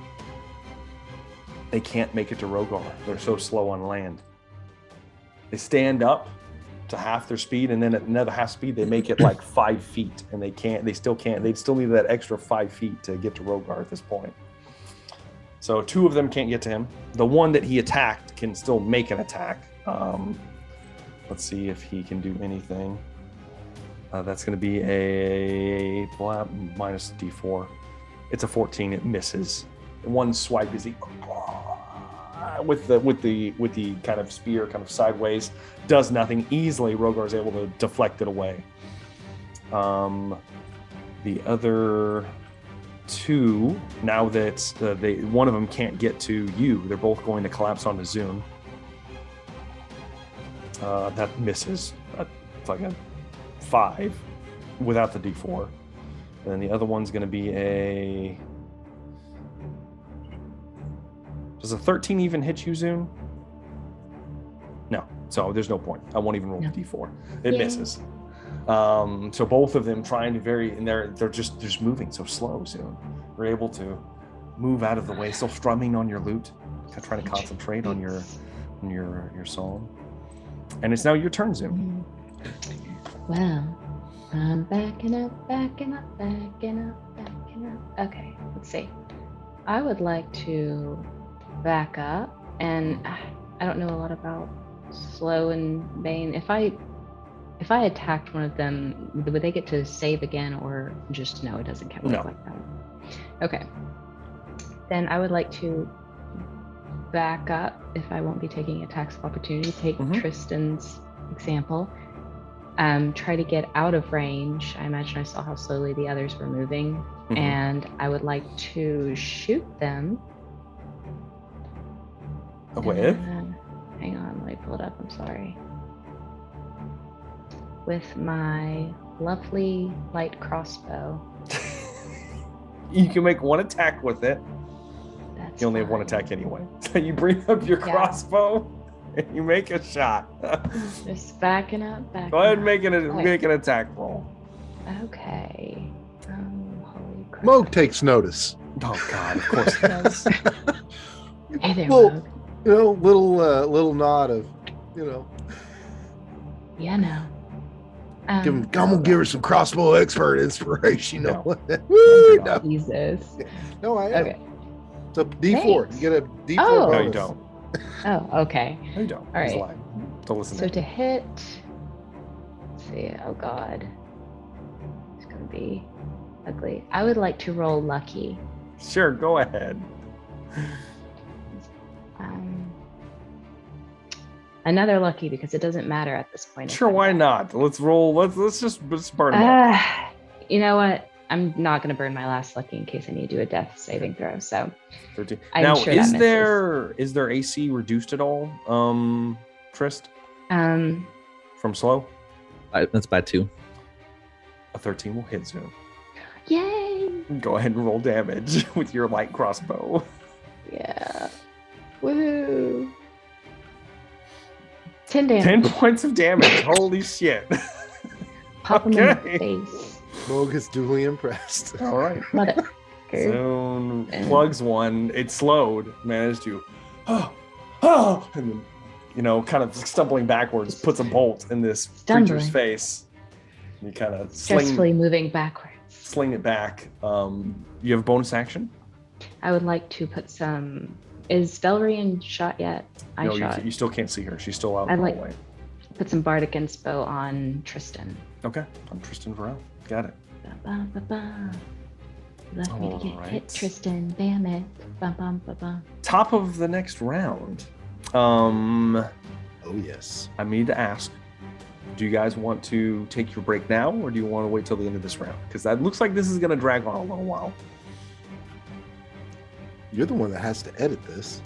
They can't make it to Rogar. They're so slow on land. They stand up to half their speed, and then at another half speed, they make it like 5 feet, and they still can't. They still need that extra 5 feet to get to Rogar at this point. So 2 of them can't get to him. The one that he attacked can still make an attack. Let's see if he can do anything. That's going to be a minus D4. It's a 14. It misses. One swipe is he with the kind of spear kind of sideways, does nothing. Easily Rogar is able to deflect it away. The other 2, now that one of them can't get to you, they're both going to collapse onto Zune. That misses. It's like a 5 without the D4. And then the other one's going to be a... Does a 13 even hit you, Zune? No. So there's no point. I won't even roll the D4. It Yay. misses. So both of them trying to and they're just moving so slow soon. We're able to move out of the way, still strumming on your lute, trying to concentrate on your song. And it's now your turn, Zoom. Well, I'm backing up. Okay, let's see. I would like to back up, and I don't know a lot about slow and bane. If I attacked one of them, would they get to save again, or just no? It doesn't count like that. Okay. Then I would like to back up. If I won't be taking attacks of opportunity, take Tristan's example. Try to get out of range. I imagine I saw how slowly the others were moving, and I would like to shoot them. With? Hang on, let me pull it up. I'm sorry. With my lovely light crossbow. You can make one attack with it. That's You only have one attack anyway. So you bring up your crossbow and you make a shot. Just backing up. Go ahead and make an attack roll. Okay. Holy crap. Moog takes notice. Oh God, of course he does. Hey there, Well, Moog. You know, little nod of, you know. Yeah, no. I'm gonna give her some crossbow expert inspiration. No. Woo, no. Jesus. No, I am. Okay. It's a D4. Thanks. You get a D4 Oh. bonus. No, you don't. Oh, okay. No, you don't. All He's right. lying. Don't listen So to to him. hit, let's see. Oh God, it's gonna be ugly. I would like to roll lucky. Sure, go ahead. Another lucky because it doesn't matter at this point. Sure, why not? Let's roll. Let's just burn it up. You know what? I'm not going to burn my last lucky in case I need to do a death saving throw. So 13. I'm Now, sure is that there AC reduced at all, Trist? misses. From slow? That's by 2. A 13 will hit Zoom. Yay! Go ahead and roll damage with your light crossbow. Yeah. Woohoo! 10 damage. 10 points of damage. Holy shit. Pop him in the Okay. face. Moog is duly impressed. All right. Mother. Zone plugs one. It slowed. Managed to, and then, kind of stumbling backwards, puts a bolt in this creature's Stumbling. face. You kind of Stressfully moving backwards. sling it back. You have bonus action? I would like to put some. Is Velree in shot yet? No, shot. you still can't see her. She's still out I'd in the like- hallway. Put some bardic inspo on Tristan. Okay, I'm Tristan Varel. Got it. Ba-ba-ba-ba. Left me to get Alright. hit, Tristan. Damn it. Ba-bum-ba-ba. Top of the next round. Oh, yes. I need to ask, do you guys want to take your break now, or do you want to wait till the end of this round? Because that looks like this is going to drag on a little while. You're the one that has to edit this.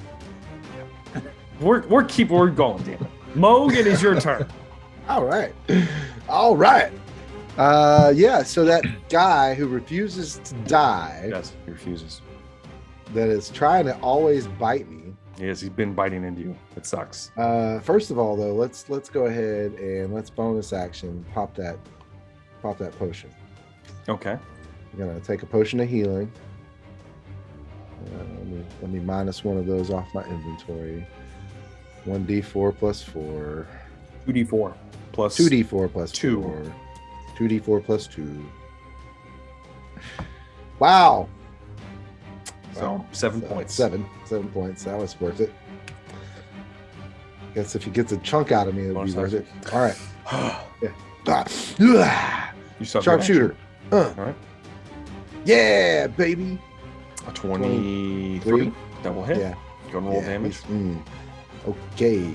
We're going, damn it. Moog, it is your turn. All right. All right. Yeah, so that guy who refuses to die, Yes, he refuses. that is trying to always bite me. Yes, he's been biting into you. It sucks. First of all, though, let's go ahead and let's bonus action pop that potion. Okay. I'm gonna take a potion of healing. Let me minus one of those off my inventory. 1d4 plus 4. 2d4 plus 2d4 plus 2. 4. 2d4 plus 2. Wow. So 7 points. 7 points. That was worth it. Guess if you get the chunk out of me, it'll be Bonus worth it. action. All right. You suck. Sharpshooter. All right. Yeah, baby. A 23. 23. That will hit. Yeah. Go and roll Yeah, damage. Okay.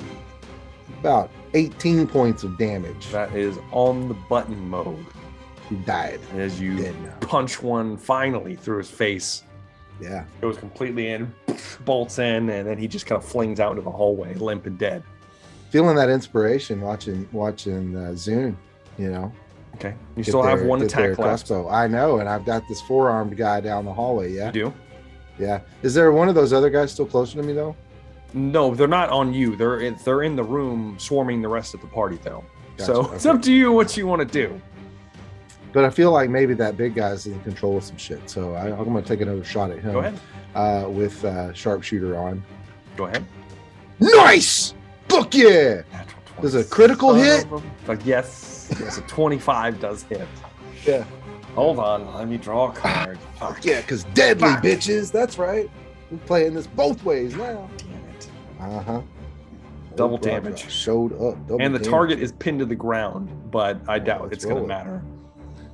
About 18 points of damage. That is on the button mode. He died. As you Dead now. punch one finally through his face. Yeah. Goes completely in, bolts in, and then he just kind of flings out into the hallway, limp and dead. Feeling that inspiration watching Zune, you know. Okay. You Get still have their- one get their attack left. crossbow. I know, and I've got this 4-armed guy down the hallway. Yeah. You do? Yeah. Is there one of those other guys still closer to me though? No, they're not on you. They're in the room swarming the rest of the party, though. Gotcha, So it's up to you what you want to do. But I feel like maybe that big guy's in control of some shit. So I'm going to take another shot at him. Go ahead. With sharpshooter on. Go ahead. Nice! Fuck yeah! Does a critical hit? Yes. Yes, a 25 does hit. Yeah. Hold on. Let me draw a card. Fuck yeah, because deadly, Fuck. bitches. That's right. We're playing this both ways now. Damn it. Uh-huh. Double Old Roger damage. Showed up. Double And the damage. target is pinned to the ground, but I doubt let's it's going to roll it. matter.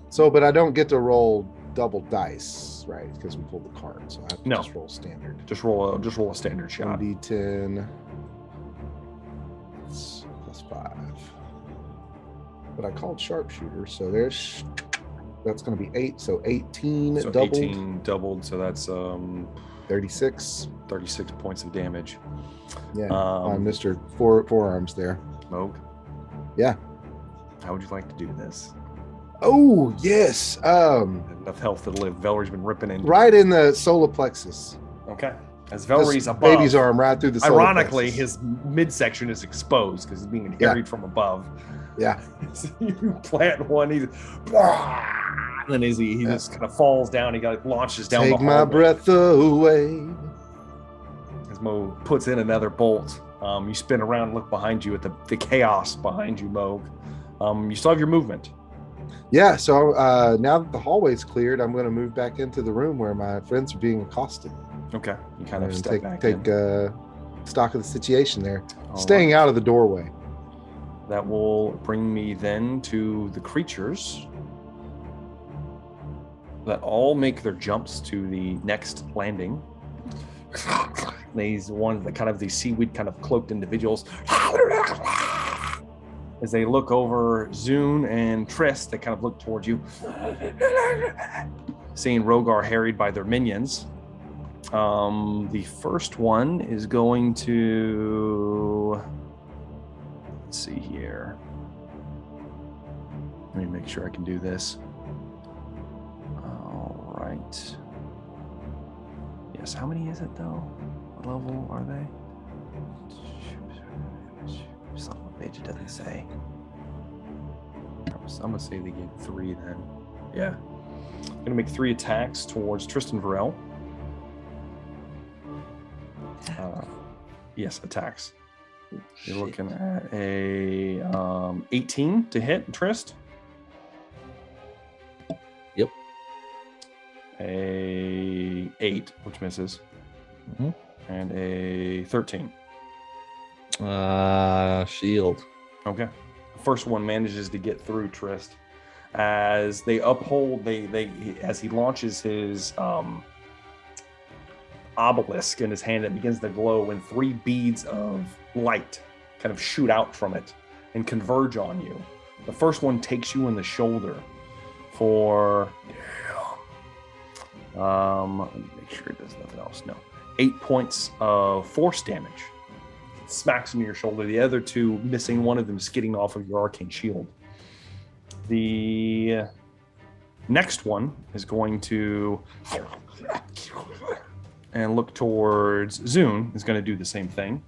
So, but I don't get to roll double dice, right? Because we pulled the card. So I have to No. just roll standard. Just roll a standard shot. 1d10. That's +5. But I called sharpshooter, so that's going to be 8. So 18 So doubled. 18 doubled, so that's 36. 36 points of damage. Yeah. On Mr. Forearms there. Moog. Yeah. How would you like to do this? Oh, yes. Enough health to live. Velree's been ripping into Right in the solar plexus. Okay. As Velree's This above. baby's arm right through the solar Ironically, plexus. his midsection is exposed because he's being carried from above. Yeah. So you plant one, he's and then as he just kind of falls down, he launches down Take the my hallway. breath away. As Mo puts in another bolt, you spin around and look behind you at the chaos behind you, Moog. You still have your movement. Yeah, so now that the hallway's cleared, I'm going to move back into the room where my friends are being accosted. Okay. You kind of And step back take in. stock of the situation there. All Staying right. out of the doorway. That will bring me then to the creatures that all make their jumps to the next landing. These ones that kind of these seaweed kind of cloaked individuals. As they look over Zune and Triss, they kind of look towards you, seeing Rogar harried by their minions. The first one is going to, let's see here. Let me make sure I can do this. All right. Yes, how many is it though? What level are they? Son of a bitch, it doesn't say. I'm gonna say they get 3 then. Yeah. I'm gonna make 3 attacks towards Tristan Varel. Yes, attacks. You're looking at a 18 to hit, Trist. Yep. A 8, which misses. Mhm. And a 13. Shield. Okay. The first one manages to get through Trist. As they uphold, as he launches his obelisk in his hand, it begins to glow, and 3 beads of light kind of shoot out from it and converge on you. The first one takes you in the shoulder for let me make sure it does nothing else. No. 8 points of force damage. It smacks into your shoulder. The other 2 missing, one of them skidding off of your arcane shield. The next one is going to and look towards Zune, is going to do the same thing.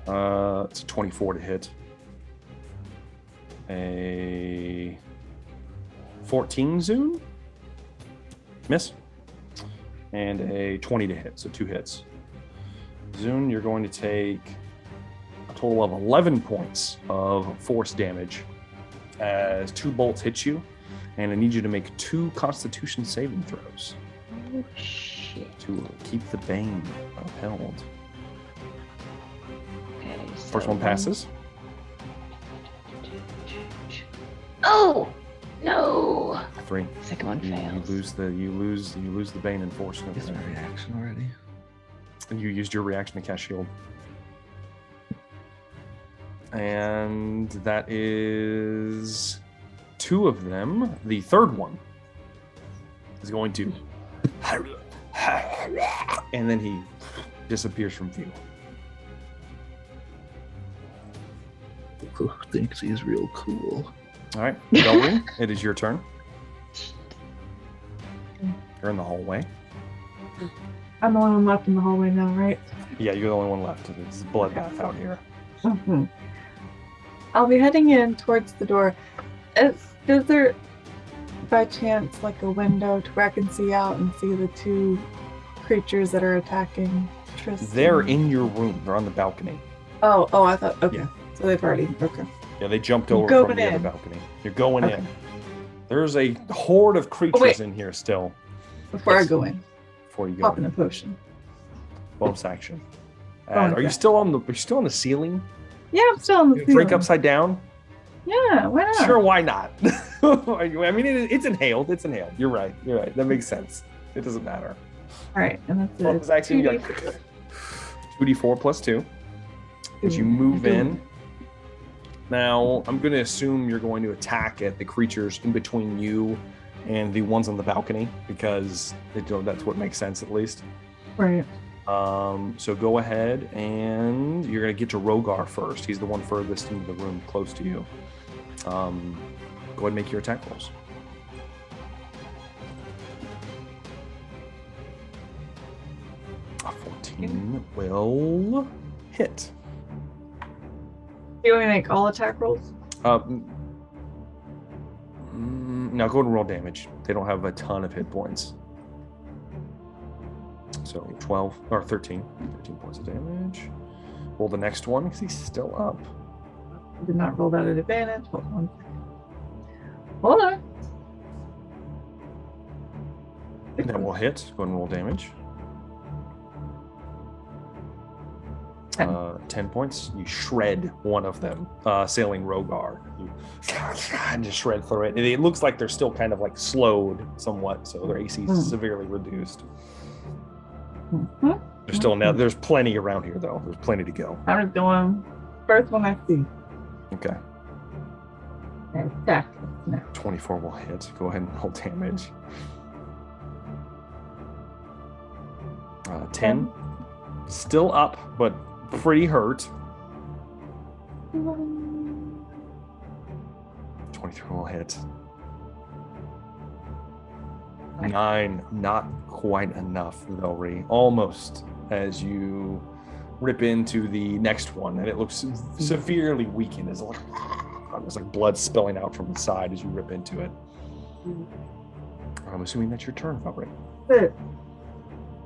It's a 24 to hit. A 14 Zune? Miss. And a 20 to hit, so 2 hits. Zune, you're going to take a total of 11 points of force damage as 2 bolts hit you, and I need you to make 2 Constitution saving throws. Oh, shit. To keep the bane upheld. Okay, First one passes. Oh no! 3. Second one You fails. lose the bane enforcement. Is my reaction already? And you used your reaction to cast shield. And that is 2 of them. The third one is going to and then he disappears from view. Who thinks he's real cool? All right, Velree, it is your turn. You're in the hallway. I'm the one left in the hallway now, right? Yeah, you're the only one left. It's bloodbath out here. Mm-hmm. I'll be heading in towards the door. If Is there, by chance, like a window to where I can see out and see the two creatures that are attacking Tristan? They're in your room. They're on the balcony. Oh, I thought. Okay, Yeah. so they've already. Okay. Yeah, they jumped over Going from the other in. balcony. You're going Okay. in. There's a horde of creatures wait. in here still. Before Yes. I go in, Before you go pop in in. a potion. Bonus action. Bonus Are you action. still on the? Are you still on the ceiling? Yeah, I'm still on the Drink ceiling. upside down. Yeah, why not? Sure, why not? I mean, it's inhaled. It's inhaled. You're right. That makes sense. It doesn't matter. All right, and that's Bonus action. You got 2d4 plus 2. As you move in. Now, I'm going to assume you're going to attack at the creatures in between you and the ones on the balcony because that's what makes sense at least. Right. So go ahead and you're going to get to Rogar first. He's the one furthest into the room close to you. Go ahead and make your attack rolls. A 14 will hit. You want me to make all attack rolls? Now go ahead and roll damage. They don't have a ton of hit points. So 12 or 13 points of damage. Roll the next one because he's still up. I did not roll that at advantage. Hold on. Hold on. That will hit. Go ahead and roll damage. 10 points. You shred one of them, sailing Rogar. You just shred through it. And it looks like they're still kind of like slowed somewhat, so their AC is severely reduced. Mm-hmm. There's still now. There's plenty around here, though. There's plenty to go. I'm just going first one I see. Okay. Attack. No. 24 will hit. Go ahead and roll damage. 10. Still up, but pretty hurt. 23 will hit. 9, not quite enough, Velree. Almost as you rip into the next one, and it looks severely weakened. There's like blood spilling out from the side as you rip into it. I'm assuming that's your turn, Velree. Good.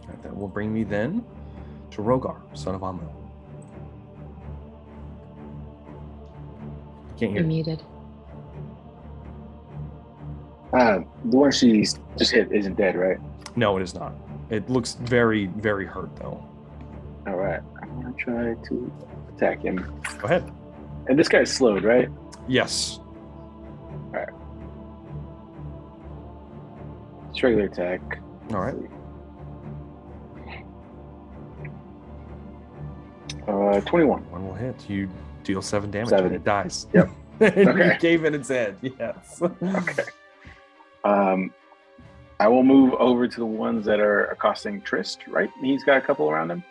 Right, that will bring me then to Rogar, son of Amu. Can't hear. You're muted. The one she's just hit isn't dead, right? No, it is not. It looks very, very hurt, though. All right. I'm going to try to attack him. Go ahead. And this guy's slowed, right? Yes. All right. It's regular attack. All right. 21. One will hit. You deal 7 damage 7. and it dies. Yep. And Okay. you gave it its head. Yes. Okay. I will move over to the ones that are accosting Trist, right? He's got a couple around him.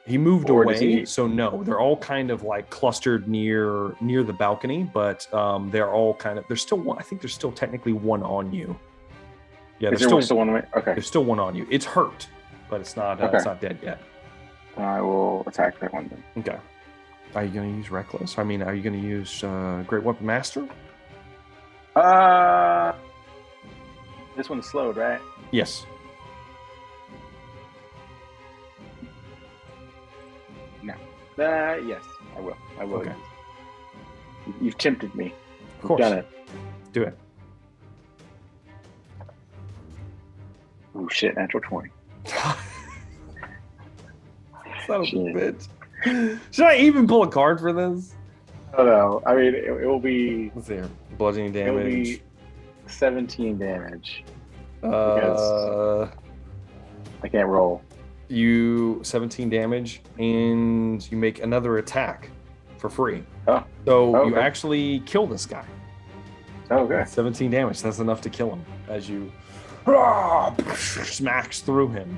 He moved Or does away, he- so no, they're all kind of like clustered near the balcony, but they're all kind of. There's still one. I think there's still technically one on you. Yeah, Is there's there still one away? Okay. there's still one on you. It's hurt, but it's not Okay. it's not dead yet. I will attack that one then. Okay. Are you going to use Reckless? I mean, are you going to use Great Weapon Master? This one's slowed, right? Yes. Yes, I will. I will. Okay. You've tempted me. Of course. Done it. Do it. Oh shit! Natural 20. Son of a Shit. bitch. Should I even pull a card for this? Oh no! I mean, it will be. Let's see here. Bludgeoning It will damage. be 17 damage. I I can't roll. You 17 damage, and you make another attack for free. Oh. So you Okay. actually kill this guy. Oh, okay. 17 damage. That's enough to kill him as you smacks through him.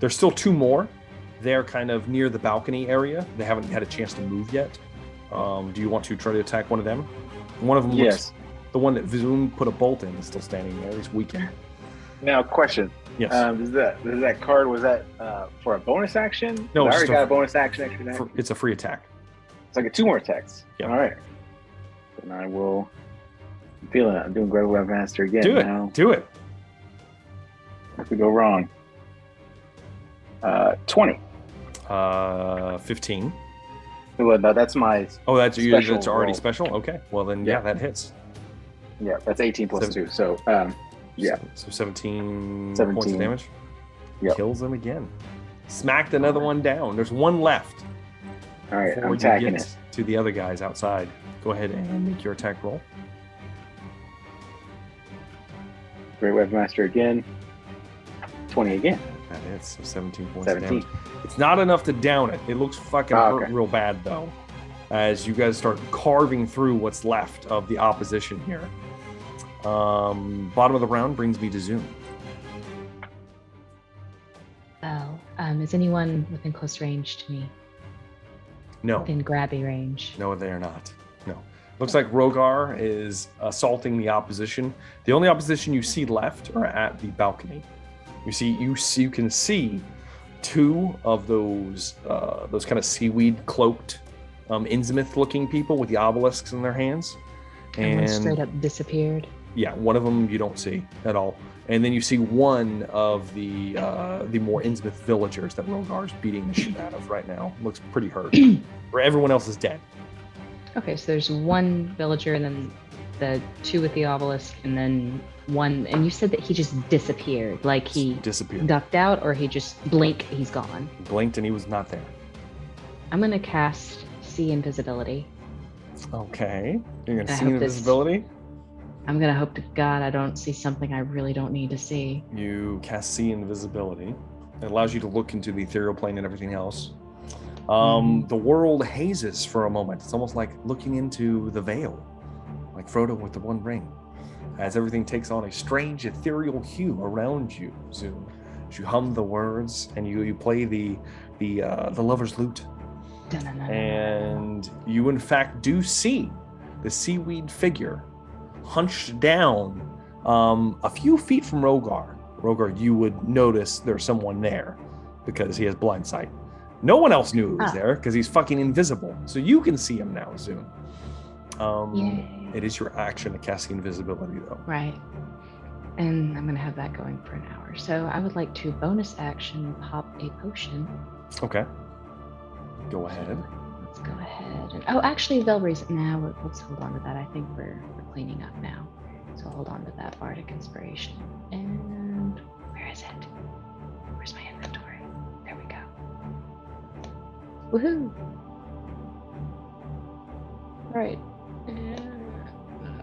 There's still 2 more. They're kind of near the balcony area. They haven't had a chance to move yet. Do you want to try to attack one of them? One of them looks, Yes. the one that Zoom put a bolt in is still standing there. He's weakened. Now, question. Yes. Does that card, was that for a bonus action? No, I it's already just got a bonus action extra attack. It's a free attack. It's like a 2 more attacks. Yeah. All right. And I will. I'm feeling it. I'm doing Great Web Master again. Do it. Now. Do it. What could go wrong? 20. 15. Well, no, that's my. Oh, that's you. Special That's already roll. special. Okay. Well, then, yeah, that hits. Yeah, that's 18 plus 2. So, yeah. So 17 points 17. of damage. Yep. Kills him again. Smacked another one down. There's one left. All right, Before I'm you attacking get it. to the other guys outside. Go ahead and make your attack roll. Great Web Master again. 20 again. That hits. So 17 points 17. of damage. It's not enough to down it. It looks fucking Oh, hurt okay. real bad, though, as you guys start carving through what's left of the opposition here. Bottom of the round brings me to Zoom. Well, is anyone within close range to me? No. Within grabby range? No, they are not. No. Looks like Rogar is assaulting the opposition. The only opposition you see left are at the balcony. You can see two of those kind of seaweed cloaked Innsmouth-looking people with the obelisks in their hands, And one straight up disappeared. Yeah, one of them you don't see at all, and then you see one of the more Innsmouth villagers that Rogar's beating the shit out of right now. Looks pretty hurt. Where everyone else is dead. Okay, so there's one villager and then the two with the obelisk and then one, and you said that he just disappeared, like he Disappeared. ducked out or he just blink, he's gone. Blinked and he was not there. I'm gonna cast See Invisibility. Okay. You're gonna I see hope this- invisibility. I'm gonna hope to God I don't see something I really don't need to see. You cast See Invisibility. It allows you to look into the ethereal plane and everything else. The world hazes for a moment. It's almost like looking into the veil, like Frodo with the One Ring, as everything takes on a strange ethereal hue around you. Zoom, as you hum the words and you play the lover's lute, and you in fact do see the seaweed figure hunched down a few feet from Rogar. Rogar, you would notice there's someone there because he has blind sight. No one else knew he was there because he's fucking invisible. So you can see him now, Zoom. Yay. It is your action to cast invisibility, though. Right. And I'm gonna have that going for an hour. So I would like to bonus action pop a potion. Okay. Go ahead. Let's go ahead. And, actually, Velree's. Now let's hold on to that. I think we're cleaning up now. So hold on to that bardic inspiration. And where is it? Where's my inventory? There we go. Woohoo! All right.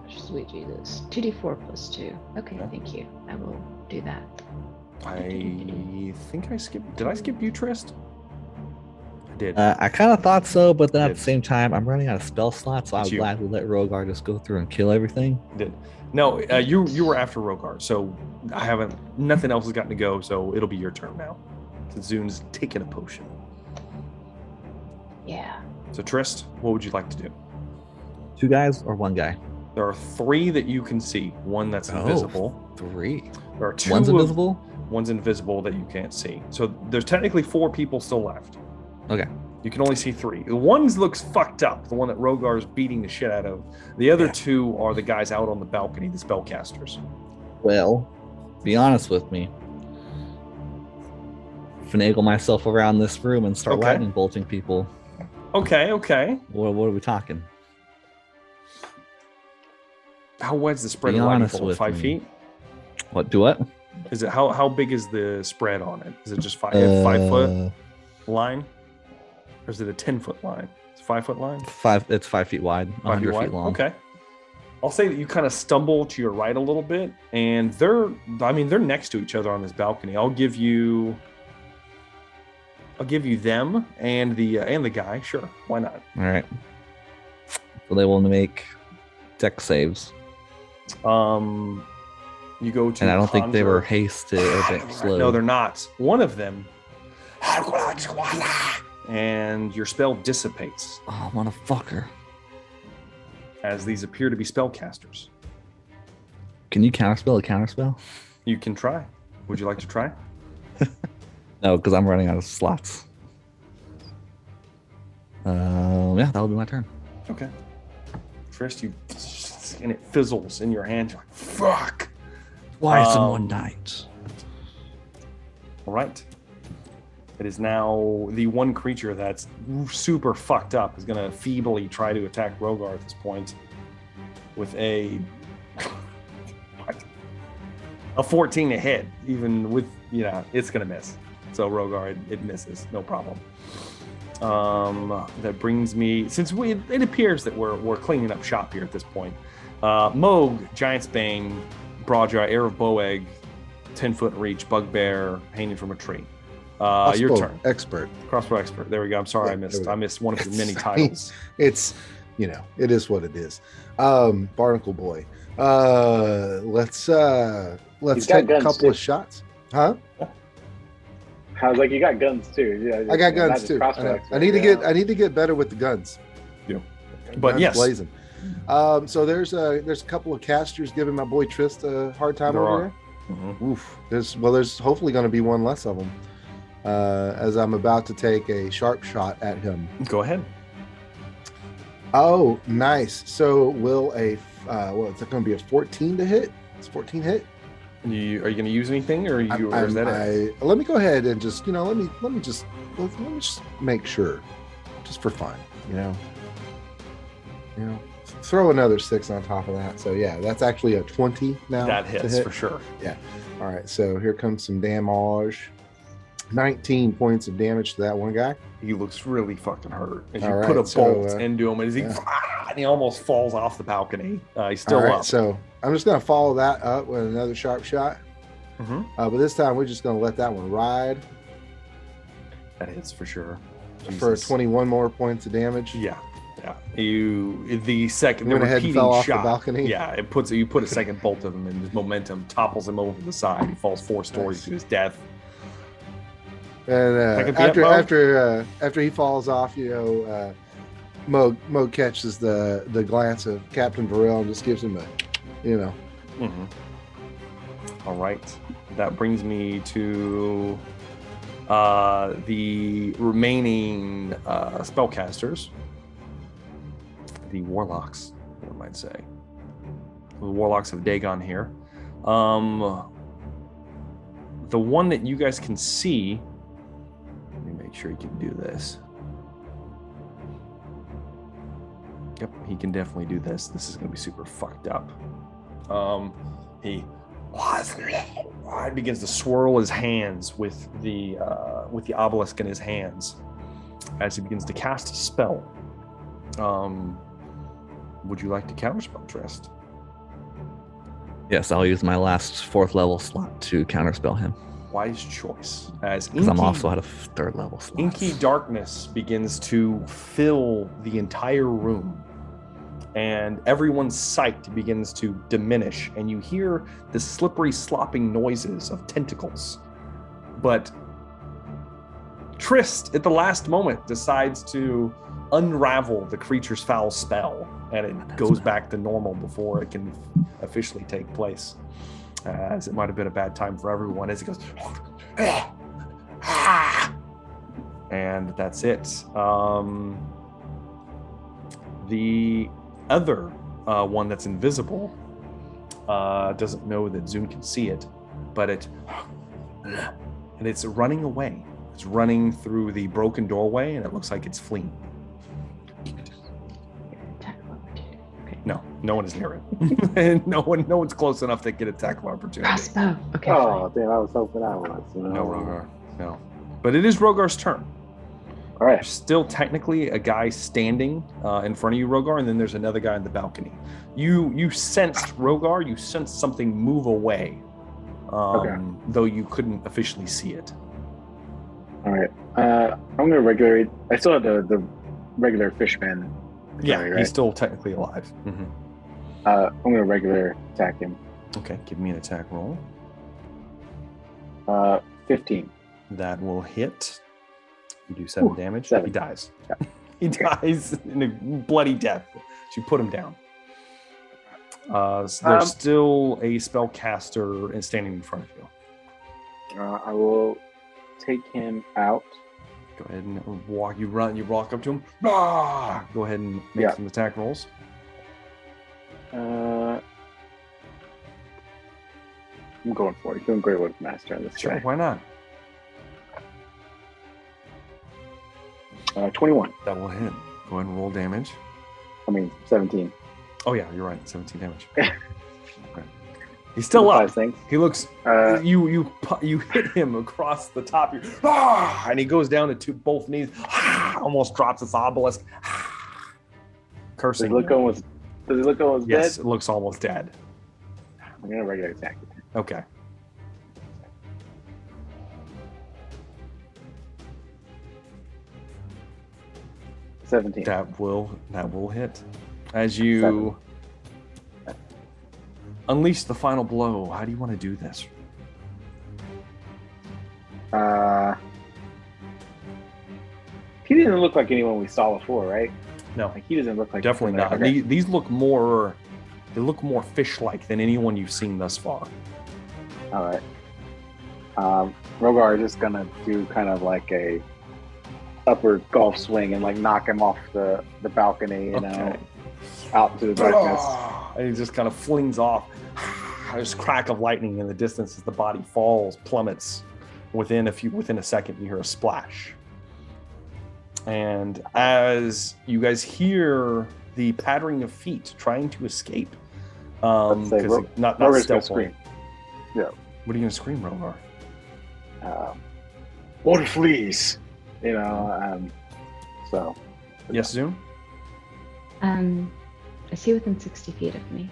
Sweet Jesus. 2d4 plus 2. Okay, thank you. I will do that. I think I skipped. Did I skip you, Trist? I did. I kind of thought so, but then at Did. the same time, I'm running out of spell slots, so It's I'll you. gladly let Rogar just go through and kill everything. Did. No, you were after Rogar, so I haven't. Nothing else has gotten to go, so it'll be your turn now. Since Zune's taken a potion. Yeah. So Trist, what would you like to do? 2 guys or 1 guy? There are 3 that you can see. One that's invisible. 3. There are 2. One's invisible? One's invisible that you can't see. So there's technically 4 people still left. Okay. You can only see 3. The one looks fucked up, the one that Rogar's beating the shit out of. The other 2 are the guys out on the balcony, the spellcasters. Well, be honest with me. Finagle myself around this room and start Okay. lightning bolting people. Okay. What are we talking? How wide's the spread Be of lightning honest bolt? with 5 me. feet? What? Do what? Is it how big is the spread on it? Is it just 5 foot line? Or is it a 10-foot line? It's a 5-foot line? 5. It's 5 feet wide, 100 feet long. Okay. I'll say that you kind of stumble to your right a little bit, and they're next to each other on this balcony. I'll give you them and the guy. Sure, why not? All right. So they will make dex saves, You go to. and I don't think they were conjure- hasted or bit slow. No, they're not. One of them, and your spell dissipates Oh, motherfucker! as these appear to be spellcasters. Can you counterspell a counterspell? You can try. Would you like to try? No, because I'm running out of slots. Yeah, that'll be my turn. Okay. Trist, and it fizzles in your hand. You're like, fuck. Twice in one night. All right. It is now the one creature that's super fucked up is going to feebly try to attack Rogar at this point with a 14 to hit. Even with, it's going to miss. So Rogar, it misses, no problem. That brings me, since it appears that we're cleaning up shop here at this point. Moog, Giant's Bane, Broadjaw, Air of Boeg, 10-foot reach, Bugbear, hanging from a tree. Your turn. Expert. Crossbow expert. There we go. I'm sorry, I missed one of your many titles. It's, it is what it is. Barnacle Boy. Let's take a couple of shots. Huh? I was like, you got guns too. Yeah, I got guns too. I need to get better with the guns. Yeah. But guns yes. Blazing. So there's a couple of casters giving my boy Trist a hard time over there. Mm-hmm. Oof. There's hopefully going to be one less of them. As I'm about to take a sharp shot at him. Go ahead. Oh, nice. So will it's going to be a 14 to hit? It's 14 hit. Are you going to use anything, or is that it? Let me go ahead and just let me just make sure, just for fun, throw another 6 on top of that. So yeah, that's actually a 20 now. That hits for sure. Yeah. All right. So here comes some damage. 19 points of damage to that one guy. He looks really fucking hurt. As you All put right, a bolt into him, and he almost falls off the balcony. He's still up. So I'm just going to follow that up with another sharp shot. Mm-hmm. But this time we're just going to let that one ride. That hits for sure. For 21 more points of damage. Yeah. The second went ahead and fell off shot, the balcony. Yeah, you put a second bolt of him, and his momentum topples him over the side. He falls 4 stories to his death. And after he falls off, Mo catches the glance of Captain Varel and just gives him a, Mm-hmm. All right, that brings me to the remaining spellcasters, the warlocks, one might say. The warlocks of Dagon here. The one that you guys can see. Let me make sure he can do this. Yep, he can definitely do this. This is going to be super fucked up. He begins to swirl his hands with the obelisk in his hands as he begins to cast a spell. Would you like to counterspell, Trist? Yes, I'll use my last 4th level slot to counterspell him. Wise choice. Because I'm also out of 3rd level slots. Inky darkness begins to fill the entire room, and everyone's sight begins to diminish, and you hear the slippery, slopping noises of tentacles. But Trist, at the last moment, decides to unravel the creature's foul spell, and it goes back to normal before it can officially take place. As it might have been a bad time for everyone, as it goes, and that's it. The other one that's invisible doesn't know that Zune can see it, but it's running away. It's running through the broken doorway, and it looks like it's fleeing. No one is near it. And no one's close enough to get attack of opportunity. Crossbow. Okay. Oh, damn, I was hoping I was. No, Rogar. No. But it is Rogar's turn. All right. There's still technically a guy standing in front of you, Rogar, and then there's another guy on the balcony. You sensed, Rogar, you sensed something move away, though you couldn't officially see it. All right. I'm going to regulate. I still have the regular fishman. Yeah, right? He's still technically alive. Mm-hmm. I'm going to regular attack him. Okay, give me an attack roll. 15. That will hit. You do 7 damage. 7. He dies. He dies in a bloody death. So you put him down. So there's still a spellcaster standing in front of you. I will take him out. Go ahead and walk. You walk up to him. Ah! Go ahead and make some attack rolls. I'm going for it. Doing great with Master on this Sure, guy. why not? 21. That will hit. Go ahead and roll damage. 17. Oh yeah, you're right. 17 damage. Okay. He's still up. Things. He looks. You hit him across the top. And he goes down to both knees. Almost drops his obelisk. Cursing. Does he look almost dead? Yes, it looks almost dead. I'm gonna regular attack. Okay. $17. That will hit. As you unleash the final blow, how do you want to do this? He didn't look like anyone we saw before, right? No, Like he doesn't look like definitely not. Okay. These look more. They look more fish-like than anyone you've seen thus far. All right. Rogar is just gonna do kind of like a upward golf swing and like knock him off the balcony, you know, out to the darkness. And he just kind of flings off. There's a crack of lightning in the distance as the body falls, plummets. Within a second, you hear a splash. And as you guys hear the pattering of feet trying to escape, because not Rogar's gonna stealthily. scream. Yeah. What are you gonna scream, Rogar? Water fleas, you know. So. Yes, Zoom. Is he within 60 feet of me?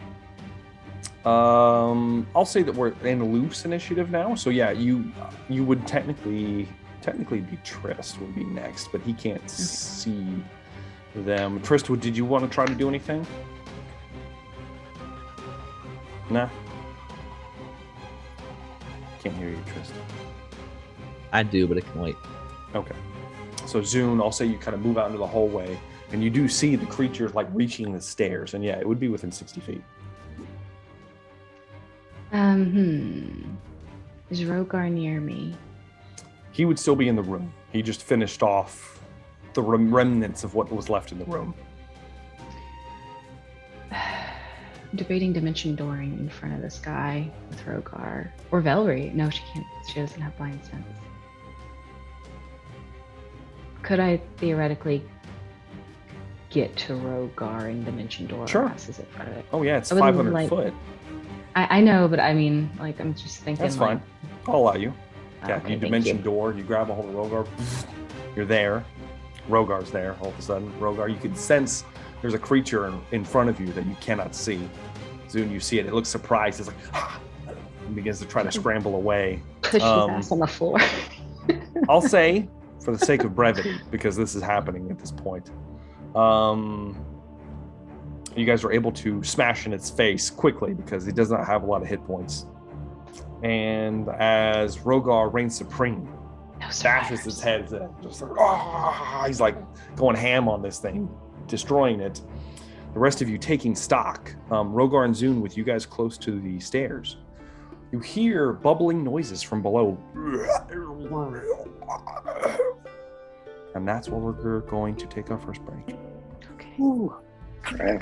I'll say that we're in loose initiative now. So yeah, you would technically be Trist would be next, but he can't see them. Trist, did you want to try to do anything? Nah. Can't hear you, Trist. I do, but it can wait. Okay. So Zune, I'll say you kind of move out into the hallway, and you do see the creatures like reaching the stairs, and yeah, it would be within 60 feet. Is Rogar near me? He would still be in the room. He just finished off the remnants of what was left in the room. Debating dimension dooring in front of this guy with Rogar. Or Velree. No, she can't. She doesn't have blind sense. Could I theoretically get to Rogar and dimension door? Sure. Is it part of it? Oh yeah, it's I would 500 like- foot. I know, but I mean, like, I'm just thinking. That's fine. I'll allow you. Yeah, Okay, you thank dimension you. door, you grab a hold of Rogar, you're there. Rogar's there all of a sudden. Rogar, you can sense there's a creature in front of you that you cannot see. Soon you see it, it looks surprised. It's like, and begins to try to scramble away. Push his ass on the floor. I'll say, for the sake of brevity, because this is happening at this point, you guys are able to smash in its face quickly because he does not have a lot of hit points. And as Rogar reigns supreme, bashes his head in, just like, he's like going ham on this thing, destroying it. The rest of you taking stock, Rogar and Zune with you guys close to the stairs. You hear bubbling noises from below. And that's where we're going to take our first break. Okay. Ooh. All right.